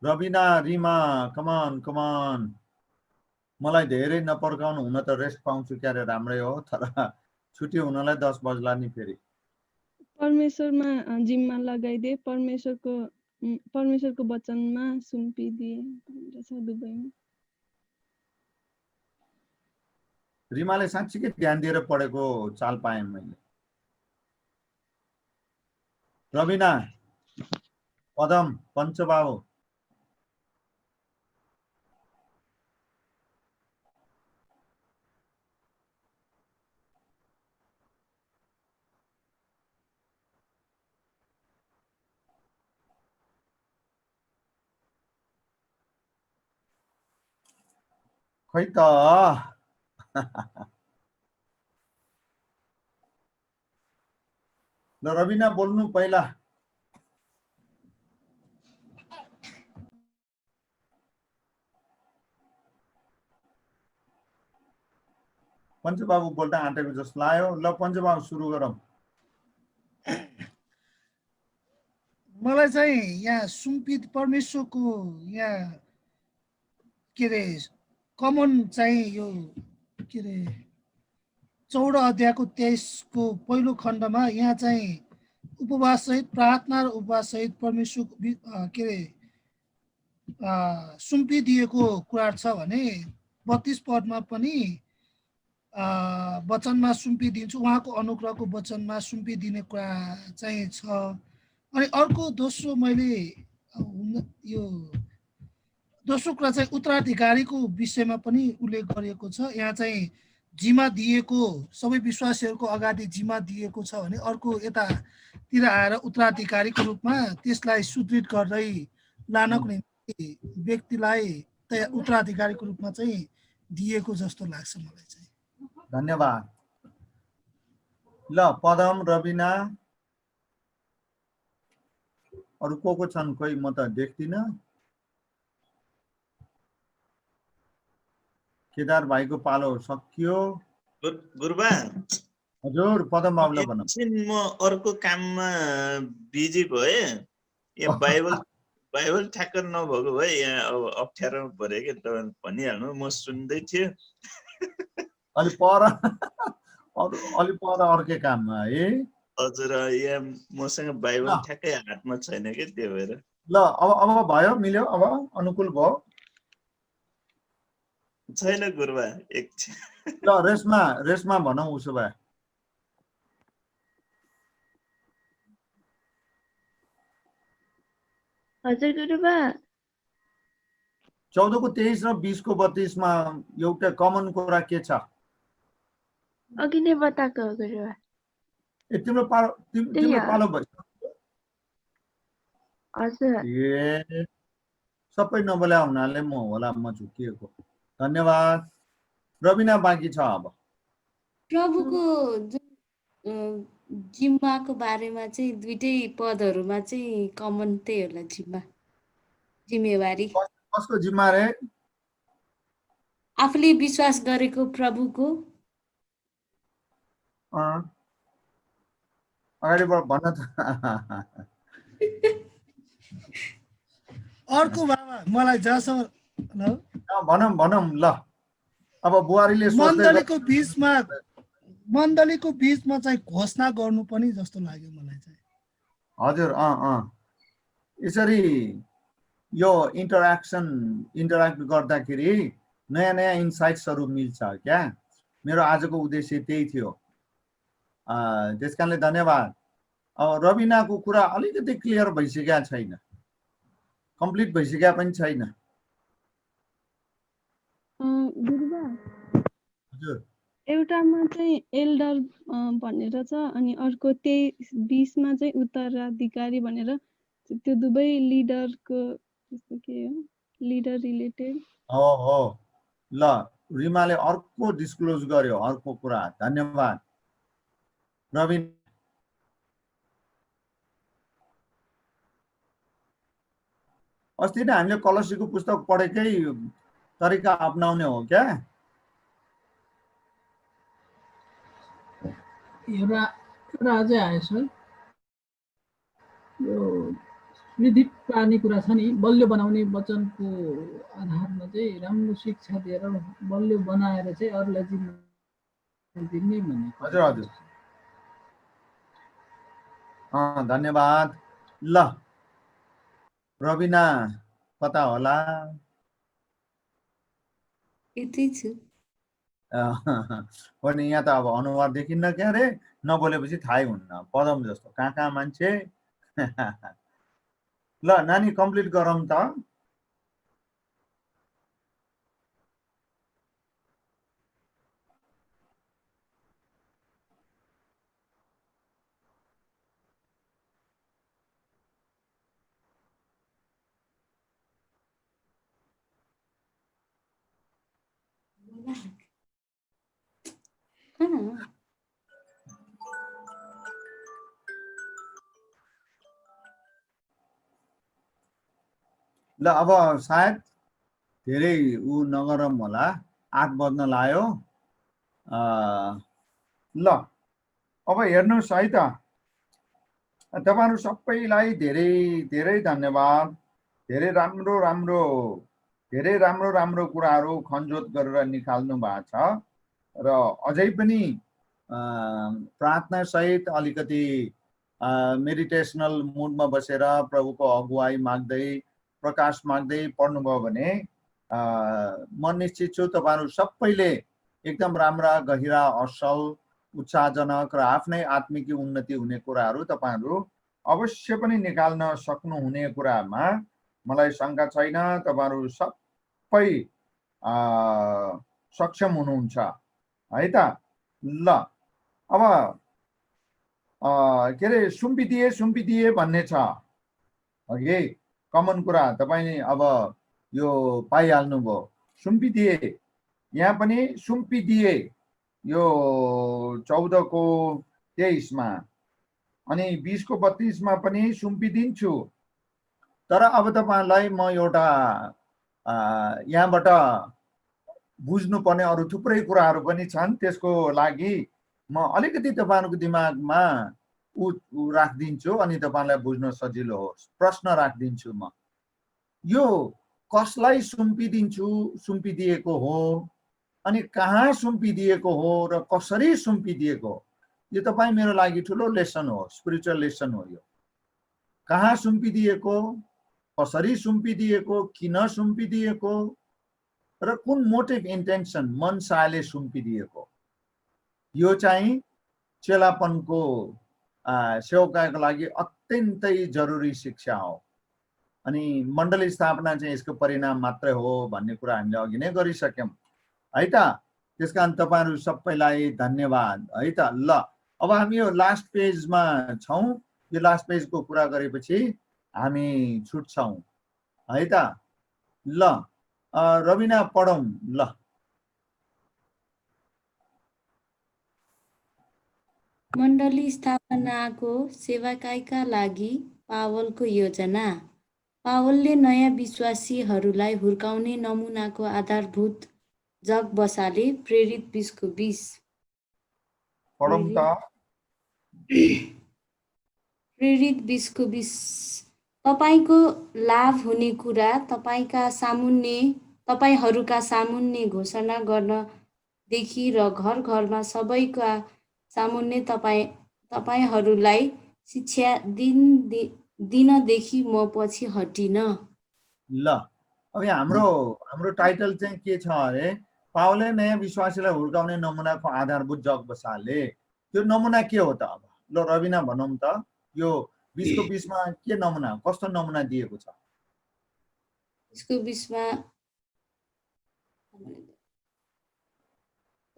रविना, रिमा, कमान कमान। मलाई धेरै नपर्काउनु, हुन त रेस्ट पाउँछु क्यारे, राम्रै हो, तर छुट्टी हुनलाई 10 बज्ला नि फेरि। परमेश्वरमा जिम्मा लगाइदे, परमेश्वरको वचनमा सुम्पिदिए रहेछ दुबईमा। रिमाले साँच्चीकै ध्यान दिएर पढेको चाल पाएँ मैले। रविना, पदम, पञ्चबाबु। खै त ल रविना बोल्नु पहिला। पञ्चबाबु बोल्न आँटेको जस्तो लाग्यो। ल पञ्चबाबु सुरु गरौँ। मलाई चाहिँ यहाँ सुम्पित परमेश्वरको यहाँ के अरे कमन चाहिँ यो के अरे 14 अध्यायको 23 को पहिलो खण्डमा यहाँ चाहिँ उपवास सहित प्रार्थना र उपवास सहित परमेश्वर के अरे सुम्पिदिएको कुरा छ भने 32 पदमा पनि वचनमा सुम्पिदिन्छु, उहाँको अनुग्रहको वचनमा सुम्पिदिने कुरा चाहिँ छ। अनि अर्को दोस्रो मैले यो दोस्रो कुरा चाहिँ उत्तराधिकारीको विषयमा पनि उल्लेख गरिएको छ। यहाँ चाहिँ जिम्मा दिएको सबै विश्वासीहरूको अगाडि जिम्मा दिएको छ भने अर्को यतातिर आएर उत्तराधिकारीको रूपमा त्यसलाई सुदृढ गर्दै लानको निम्ति व्यक्तिलाई उत्तराधिकारीको रूपमा चाहिँ दिएको जस्तो लाग्छ मलाई चाहिँ। धन्यवाद। ल पदम, रविना, अरू को छन्? कोही म त देख्दिन। केदार भाइको पालो सकियो। गुरुबा हजुर पदम बाबुलाई भनौँ। म अर्को काममा बिजी भए। यहाँ बाइबल ठ्याक्क नभएको भए यहाँ अब अप्ठ्यारोमा पऱ्यो कि तपाईँ भनिहाल्नु, म सुन्दै थिएँ। अलि पर अर्कै काममा है। हजुर, यहाँ मसँग बाइबल ठ्याक्कै हातमा छैन कि त्यो भएर। ल अब भयो, मिल्यो, अब अनुकूल भयो। छैन गुरुबा एकछिन। ल रेसमा भनौँ उसो भए। हजुर गुरुबा। 14 को 23 र 20 को 32 मा एउटा कमन कुरा के छ? अघि नै बताएको हो गुरुबा। तिम्रो पालो भयो। हजुर। ए सबै नबोल्या हुनाले म झुकिएको। धन्यवाद। रविना बाँकी छ अब। प्रभुको जुन जिम्माको बारेमा चाहिँ दुईटै पदहरूमा चाहिँ कमन त्यही होला, जिम्मेवारी। कसको जिम्मा रे? आफूले विश्वास गरेको प्रभुको। अगाडि भन्न त। अर्को बाबा मलाई जहाँसम्म भनौँ ल। अब बुहारीले मण्डलीको बीचमा चाहिँ घोषणा गर्नु पनि जस्तो लाग्यो मलाई चाहिँ। हजुर यसरी यो इन्टरेक्ट गर्दाखेरि नयाँ इन्साइट्सहरू मिल्छ क्या। मेरो आजको उद्देश्य त्यही थियो। त्यसकारणले धन्यवाद। अब रविनाको कुरा अलिकति क्लियर भइसकेका छैन, कम्प्लिट भइसकेका पनि छैन। गुरुबा हजुर, एउटामा चाहिँ एल्डर भनेर छ अनि अर्को 23-20 मा चाहिँ उत्तराधिकारी भनेर, त्यो दुवै लिडरको त्यस्तो के हो, लिडर रिलेटेड हो। ल रिमाले अर्को डिस्क्लोज गर्यो, अर्को कुरा। धन्यवाद रविन। अस्ति नै हामीले कलसीको पुस्तक पढेकै तरिका अपनाउने हो क्या? एउटा अझै आएछ, यो वृद्धि पार्ने कुरा छ नि, बलियो बनाउने वचनको आधारमा चाहिँ राम्रो शिक्षा दिएर बलियो बनाएर चाहिँ अरूलाई जिम्मा दिने भन्ने। हजुर धन्यवाद। ल रविना कता होला? यति छु। पनि यहाँ त अब अनुहार देखिन्न क्या रे, नबोलेपछि थाहै हुन्न। पदम जस्तो कहाँ मान्छे। ल नानी कम्प्लिट गरौँ त। कहाँ ल अब सायद धेरै ऊ नगरौँ होला, 8 बज्न लाग्यो। ल अब हेर्नुहोस् है त, तपाईहरु सबैलाई धेरै धेरै धन्यवाद। धेरै राम्रो राम्रो कुराहरू खनजोत गरेर निकाल्नु भएको छ र अझै पनि प्रार्थना सहित अलिकति मेडिटेशनल मुडमा बसेर प्रभुको अगुवाई माग्दै प्रकाश माग्दै पढ्नुभयो भने म निश्चित छु तपाईहरु सबैले एकदम राम्रा गहिरा असल उत्साहजनक र आफ्नै आत्मिक उन्नति हुने कुराहरू तपाईहरु अवश्य पनि निकाल्न सक्नुहुने कुरामा मलाई शंका छैन। तपाईहरु सबै सक्षम हुनुहुन्छ है त। ल अब के रे सुम्पिदिए भन्ने छ अघि कमन कुरा तपाई अब यो पाइहाल्नु भयो। सुम्पिदिए, यहाँ पनि सुम्पिदिए, यो 14 को 23 मा अनि 20 को 32 मा पनि सुम्पिदिन्छु। तर अब तपाईलाई म एउटा यहाँबाट बुझ्नुपर्ने अरु थुप्रै कुराहरू पनि छन्। त्यसको लागि म अलिकति तपाईहरुको दिमागमा उ राख्दिन्छु अनि तपाईलाई बुझ्न सजिलो होस्। प्रश्न राख्दिन्छु म, यो कसलाई सुम्पिदिएको हो अनि कहाँ सुम्पिदिएको हो र कसरी सुम्पिदिएको हो, यो तपाई मेरो लागि ठुलो लेसन हो, स्पिरिचुअल लेसन हो। यो कहाँ सुम्पिदिएको, कसरी सुम्पिदिएको, किन सुम्पिदिएको र कुन मोटिभ इन्टेन्सन मनसाले सुम्पिदिएको, यो चाहिँ चेलापनको सेवकाको लागि अत्यन्तै जरुरी शिक्षा हो। अनि मण्डली स्थापना चाहिँ यसको परिणाम मात्रै हो भन्ने कुरा हामीले अघि नै गरिसक्यौं है त। त्यसकारण तपाईहरु सबैलाई धन्यवाद है त। ल अब हामी यो लास्ट पेजमा छौं। यो लास्ट पेजको कुरा गरेपछि हामी छुट्छौं है त। ल रविना पढौं। ल मण्डली स्थापनाको सेवाकाईका लागि पावलको योजना। पावलले नयाँ विश्वासीहरूलाई हुर्काउने नमुनाको आधारभूत जग बसाले। प्रेरित 20 को 20। पढौं त। प्रेरित 20 को 20। तपाईको लाभ हुने कुरा तपाईहरुका सामुन्ने घोषणा गर्नदेखि र घर घरमा सबैका सामुन्ने तपाईहरुलाई शिक्षा दिनदेखि म पछि हटिन। ल अब हाम्रो टाइटल चाहिँ के छ अरे, पावलले नयाँ विश्वासीलाई हुर्काउने नमुनाको आधारभूत जग बसाले। त्यो नमुना के हो त? अब ल रविना भनौं त, यो 20 को 20 मा के नमुना, कस्तो नमुना दिएको छ? 20 को 20 मा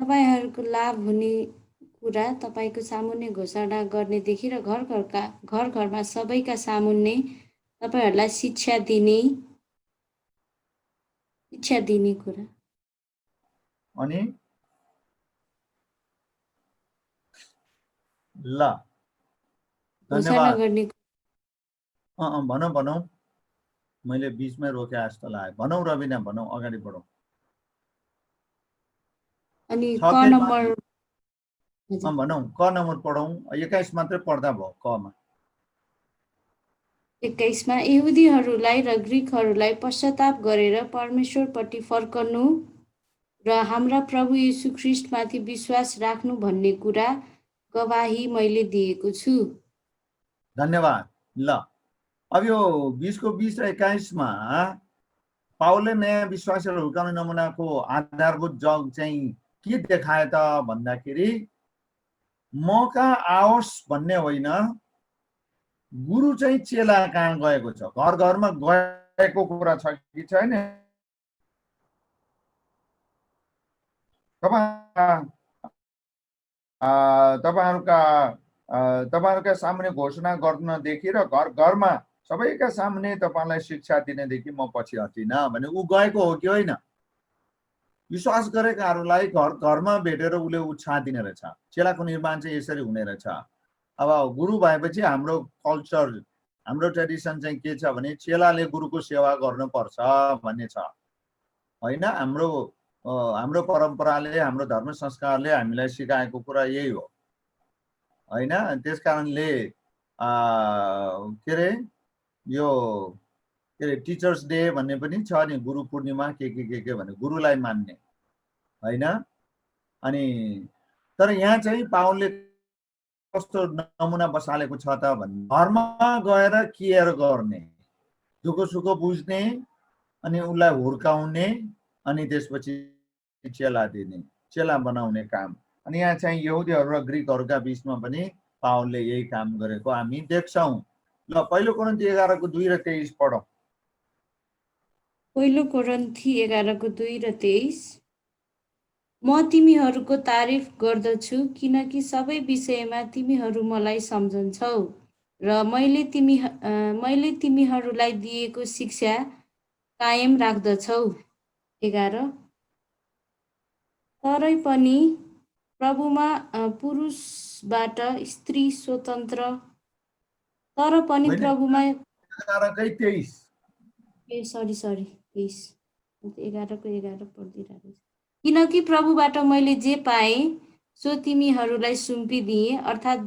तपाईहरुको लाभ हुने कुरा तपाईको सामुन्ने घोषणा गर्नेदेखि र घर घरमा सबैका सामुन्ने तपाईहरुलाई शिक्षा दिने कुरा। अनि ल घोषणा धन्यवाद। गर्ने भनौं मैले बीचमै रोके जस्तो लाग्यो। भनौं रविना, भनौं, अगाडि बढौं। अनि क नम्बर भनौं, क नम्बर पढौं। 21 मात्रै पढ्दा भयो। क मा 21 मा यहुदीहरूलाई र ग्रीकहरूलाई पश्चाताप गरेर परमेश्वरपट्टि फर्कनु र हाम्रा प्रभु येशू ख्रीष्टमाथि विश्वास राख्नु भन्ने कुरा गवाही मैले दिएको छु। धन्यवाद। ल अब यो 20 को 20 र 21 मा पावलले नयाँ विश्वासीहरू हुर्काउने नमुनाको आधारभूत जग चाहिँ के देखाए त भन्दाखेरि, मौका आओस् भन्ने होइन, गुरु चाहिँ चेला कहाँ गएको छ, घर घरमा गएको कुरा छ कि छैन? तपाईहरुका सामने घोषणा गर्नदेखि र घर घरमा सबैका सामने तपाईलाई शिक्षा दिनेदेखि म पछि हटिन भने ऊ गएको हो कि होइन? विश्वास गरेकाहरूलाई घरमा भेटेर उसले उत्साह दिने रहेछ। चेलाको निर्माण चाहिँ यसरी हुने रहेछ। अब गुरु भएपछि हाम्रो कल्चर, हाम्रो ट्रेडिसन चाहिँ के छ भने चेलाले गुरुको सेवा गर्नुपर्छ भन्ने छ होइन। हाम्रो परम्पराले, हाम्रो धर्म संस्कारले हामीलाई सिकाएको कुरा यही हो होइन। त्यस कारणले के अरे यो टिचर्स डे भन्ने पनि छ नि, गुरु पूर्णिमा के भन्ने, गुरुलाई मान्ने होइन। अनि तर यहाँ चाहिँ पावलले कस्तो नमुना बसालेको छ त भन्ने, घरमा गएर केयर गर्ने, दुःख सुख बुझ्ने, अनि उसलाई हुर्काउने, अनि त्यसपछि चेला दिने, चेला बनाउने काम। अनि यहाँ चाहिँ यहुदीहरू र ग्रिकहरूका बिचमा पनि पावलले यही काम गरेको हामी देख्छौँ। ल पहिलो कोरिन्थी 11:2 र 23 पढौँ। पहिलो कोरिन्थी 11:2 र 23। म तिमीहरूको तारिफ गर्दछु किनकि सबै विषयमा तिमीहरू मलाई सम्झन्छौ र मैले तिमीहरूलाई दिएको शिक्षा कायम राख्दछौ। 11। तरै पनि प्रभुमा पुरुषबाट स्त्री स्वतन्त्र, तर पनि प्रभुमा 11:23 सरी 23 11:11 पढिदिइरहेको छु। किनकि प्रभुबाट मैले जे पाएँ सो तिमीहरूलाई सुम्पिदिएँ, अर्थात्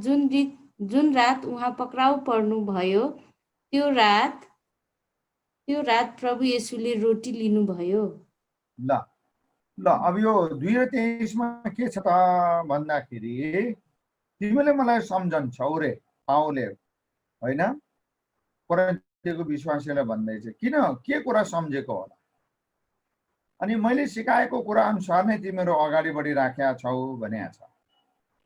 जुन रात उहाँ पक्राउ पर्नु भयो त्यो रात प्रभु येशूले रोटी लिनुभयो। ल अब यो 2 र 23 मा के छ त भन्दाखेरि तिमीले मलाई सम्झन्छौ रे पावलले होइन, कोरिन्थीको विश्वासीलाई भन्दैछ। किन, के कुरा सम्झेको होला? अनि मैले सिकाएको कुरा अनुसार नै तिमीहरू अगाडि बढिराखेका छौ भनेको छ।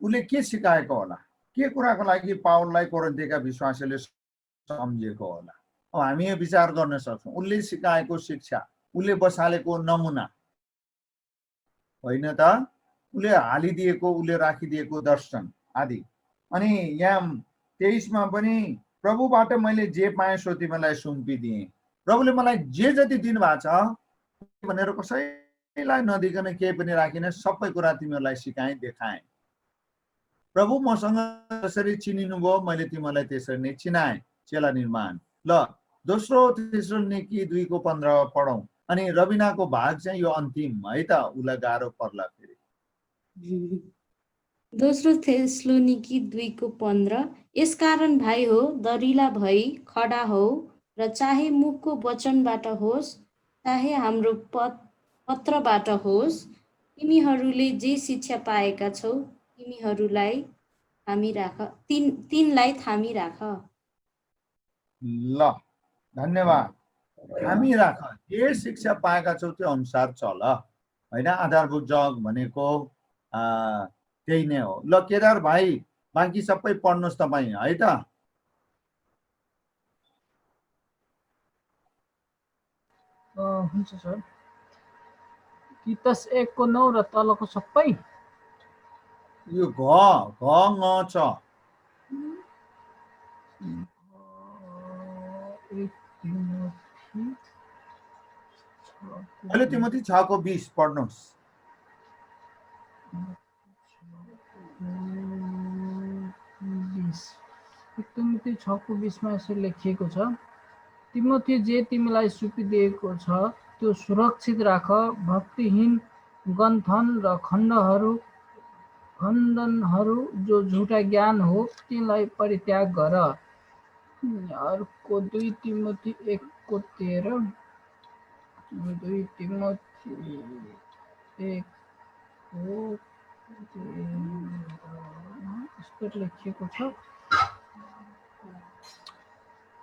उसले के सिकाएको होला? के कुराको लागि पावललाई कोरिन्थीका विश्वासीले सम्झेको होला? अब हामी यो विचार गर्न सक्छौँ। उसले सिकाएको शिक्षा, उसले बसालेको नमुना होइन त, उसले हालिदिएको, उसले राखिदिएको दर्शन आदि। अनि यहाँ 23 मा पनि प्रभुबाट मैले जे पाएँ सो तिमीलाई सुम्पिदिएँ। प्रभुले मलाई जे जति दिनुभएको छ भनेर कसैलाई नदिकन केही पनि राखिन, सबै कुरा तिमीहरूलाई सिकाएँ, देखाएँ। प्रभु मसँग जसरी चिनिनु भयो मैले तिमीलाई त्यसरी नै चिनाएँ। चेला निर्माण। ल दोस्रो तेस्सलोनिकी 2:15 पढौँ। अनि रबिनाको भाग चाहिँ यो अन्तिम है त, उसलाई गाह्रो पर्ला फेरि। दोस्रो तेस्सलोनिकी 2:15। यसकारण भाइ हो, दरिला भई खडा हो र चाहे मुखको वचनबाट होस् चाहे हाम्रो पत्रबाट होस्, तिमीहरूले जे शिक्षा पाएका छौ तिनीलाई थामी राख। ल धन्यवाद। थामी राख, जे शिक्षा पाएका छौ त्यो अनुसार चल होइन। आधारभूत जग भनेको त्यही नै हो। ल केदार भाइ, बाँकी सबै पढ्नुहोस् तपाईँ है त। हुन्छ सर। तितस 1:9 र तलको सबै यो घ छ। अहिले तिमोथी 6:20 पढ्नुहोस्। तिमोथी 6:20 मा यसरी लेखिएको छ, तिमोथी जे तिमीलाई सुम्पिदिएको छ त्यो सुरक्षित राख। भक्तिहीन गन्थन र खण्डनहरू जो झुटा ज्ञान हो तिनलाई परित्याग गर। अर्को 2 तिमोथी 1:13। 2 तिमोथी 1:13 यस्तो लेखिएको छ,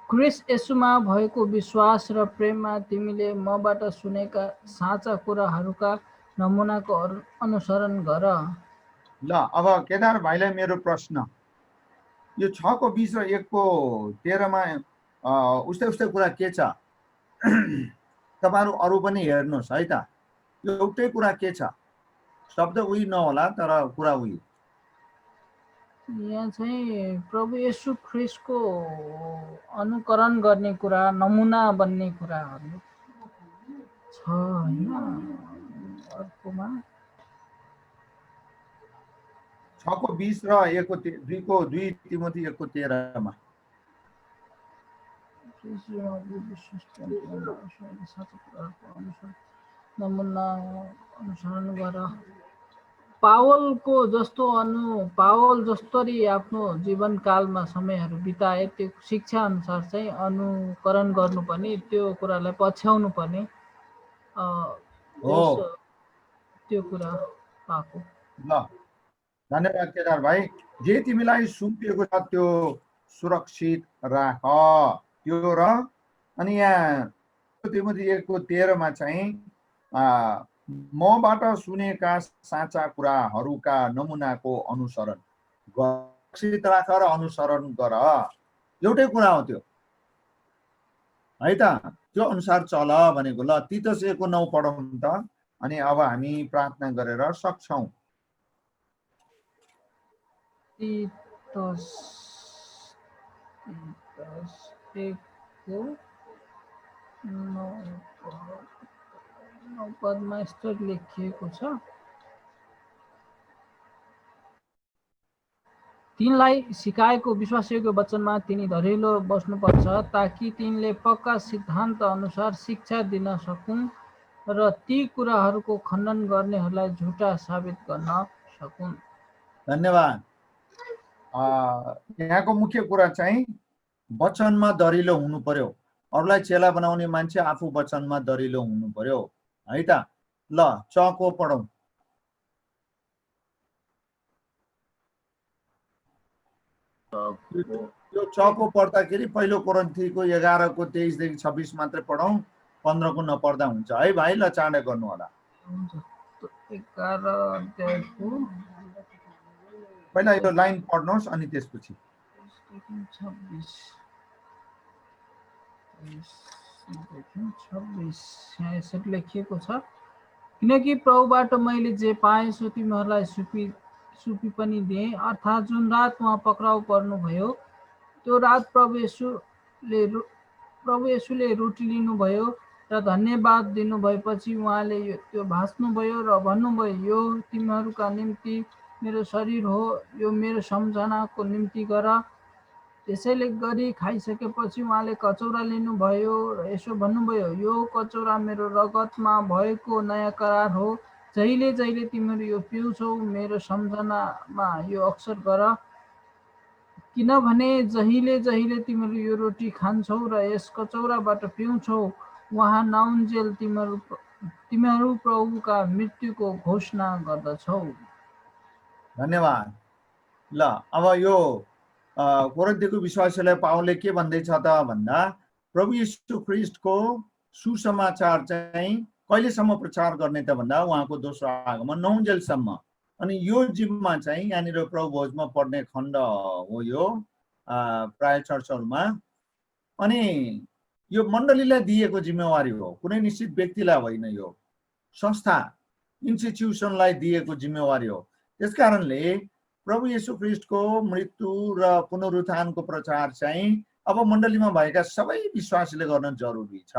ख्रीष्ट येशूमा भएको विश्वास र प्रेममा तिमीले मबाट सुनेका साँचा कुराहरूका नमुनाको अनुसरण गर। ल अब केदार भाइलाई मेरो प्रश्न, यो 6:20 र 1:13 मा उस्तै कुरा के छ? तपाईँहरू अरू पनि हेर्नुहोस् है त। यो एउटै कुरा के छ? शब्द उही नहोला तर कुरा उही। यहाँ चाहिँ प्रभु येशू ख्रीष्टको अनुकरण गर्ने कुरा, नमुना बन्ने कुराहरू छ हैन। अर्कोमा 6:20 र 2 तिमोथी 1:13 मा नमुना अनुसरण गर। पावल जस्तरी आफ्नो जीवनकालमा समयहरू बिताए त्यो शिक्षा अनुसार चाहिँ अनुकरण गर्नुपर्ने, त्यो कुरालाई पछ्याउनु पर्ने त्यो कुरा पाएको। ल धन्यवाद केदार भाइ। जे तिमीलाई सुम्पिएको छ त्यो सुरक्षित राख त्यो र अनि यहाँ तिमोथी 1:13 मा चाहिँ मबाट सुनेका साँचा कुराहरूका नमुनाको अनुसरण सुरक्षित राख र अनुसरण गर। एउटै कुरा हो त्यो है त, त्यो अनुसार चल भनेको। ल तीतस 1:9 पढौँ त, अनि अब हामी प्रार्थना गरेर सक्छौँ। तीतस 1:9 पदमा यस्तो लेखिएको छ, तिनलाई सिकाएको विश्वासयोग्य वचनमा तिनी धरिलो बस्नुपर्छ, ताकि तिनले पक्का सिद्धान्त अनुसार शिक्षा दिन सकुन् र ती कुराहरूको खण्डन गर्नेहरूलाई झुटा साबित गर्न सकुन्। धन्यवाद। यहाँको मुख्य कुरा चाहिँ वचनमा दरिलो हुनु पर्यो। अरूलाई चेला बनाउने मान्छे आफू वचनमा दरिलो हुनु पर्यो है त। ल 6 को पढौँ। यो 6 को पढ्दाखेरि पहिलो कोरिन्थीको 11:23-26 मात्रै पढौँ, 15 को नपढ्दा हुन्छ है भाइ। ल चाँडै गर्नु होला। 11 अध्यायको पहिला यो लाइन पढ्नुहोस् अनि त्यसपछि 26 यहाँ यसरी लेखिएको छ, किनकि प्रभुबाट मैले जे पाएँ सो तिमीहरूलाई सुपी पनि दिएँ, अर्थात् जुन रात उहाँ पक्राउ पर्नुभयो त्यो रात प्रभु येशूले रोटी लिनुभयो र धन्यवाद दिनुभएपछि उहाँले त्यो भाँच्नुभयो र भन्नुभयो, यो तिमीहरूका निम्ति मेरो शरीर हो, यो मेरो सम्झनाको निम्ति गर। त्यसैले गरी खाइसकेपछि उहाँले कचौरा लिनुभयो र यसो भन्नुभयो, यो कचौरा मेरो रगतमा भएको नयाँ करार हो, जहिले जहिले तिमीहरू यो पिउँछौ मेरो सम्झनामा यो अक्सर गर। किनभने जहिले जहिले तिमीहरू यो रोटी खान्छौ र यस कचौराबाट पिउँछौ, वहाँ नआउन्जेल तिमीहरू प्रभुका मृत्युको घोषणा गर्दछौ। धन्यवाद। ल अब यो कोरिन्थीको विश्वासीलाई पावलले के भन्दैछ त भन्दा, प्रभु यीशु ख्रीष्टको सुसमाचार चाहिँ कहिलेसम्म प्रचार गर्ने त भन्दा उहाँको दोस्रो आगमन नहुन्जेलसम्म। अनि यो जिम्मा चाहिँ यहाँनिर प्रभु भोजमा पढ्ने खण्ड हो यो प्राय चर्चहरूमा। अनि यो मण्डलीलाई दिएको जिम्मेवारी हो, कुनै निश्चित व्यक्तिलाई होइन, यो संस्था इन्स्टिट्युसनलाई दिएको जिम्मेवारी हो। त्यसकारणले प्रभु येशू ख्रीष्टको मृत्यु र पुनरुत्थानको प्रचार चाहिँ अब मण्डलीमा भएका सबै विश्वासीले गर्न जरुरी छ।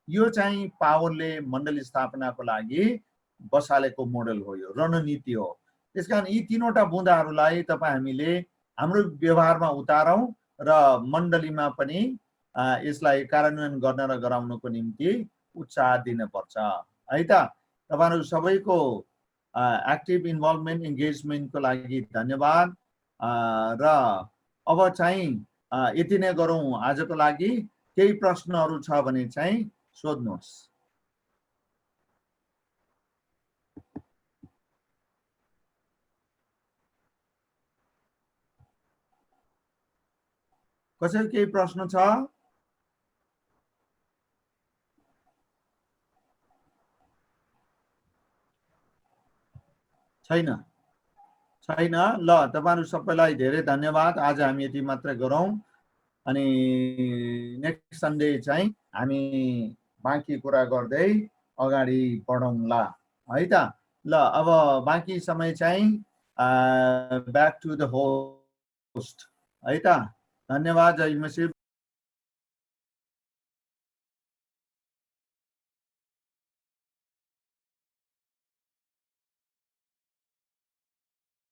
यो चाहिँ पावलले मण्डली स्थापनाको लागि बसालेको मोडल हो, यो रणनीति हो। त्यसकारण यी तीनवटा बुँदाहरूलाई तपाईँ हामीले हाम्रो व्यवहारमा उतारौँ र मण्डलीमा पनि यसलाई कार्यान्वयन गर्न र गराउनको निम्ति उत्साह दिनुपर्छ है त। तपाईहरु सबैको एक्टिभ इन्भल्भमेन्ट इन्गेजमेन्टको लागि धन्यवाद। र अब चाहिँ यति नै गरौँ आजको लागि। केही प्रश्नहरू छ भने चाहिँ सोध्नुहोस्। कसैको केही प्रश्न छ? छैन? छैन। ल तपाईहरु सबैलाई धेरै धन्यवाद। आज हामी यति मात्र गरौँ अनि नेक्स्ट सन्डे चाहिँ हामी बाँकी कुरा गर्दै अगाडि बढौँला है त। ल अब बाँकी समय चाहिँ ब्याक टु द होस्ट है त। धन्यवाद। जय मसीह।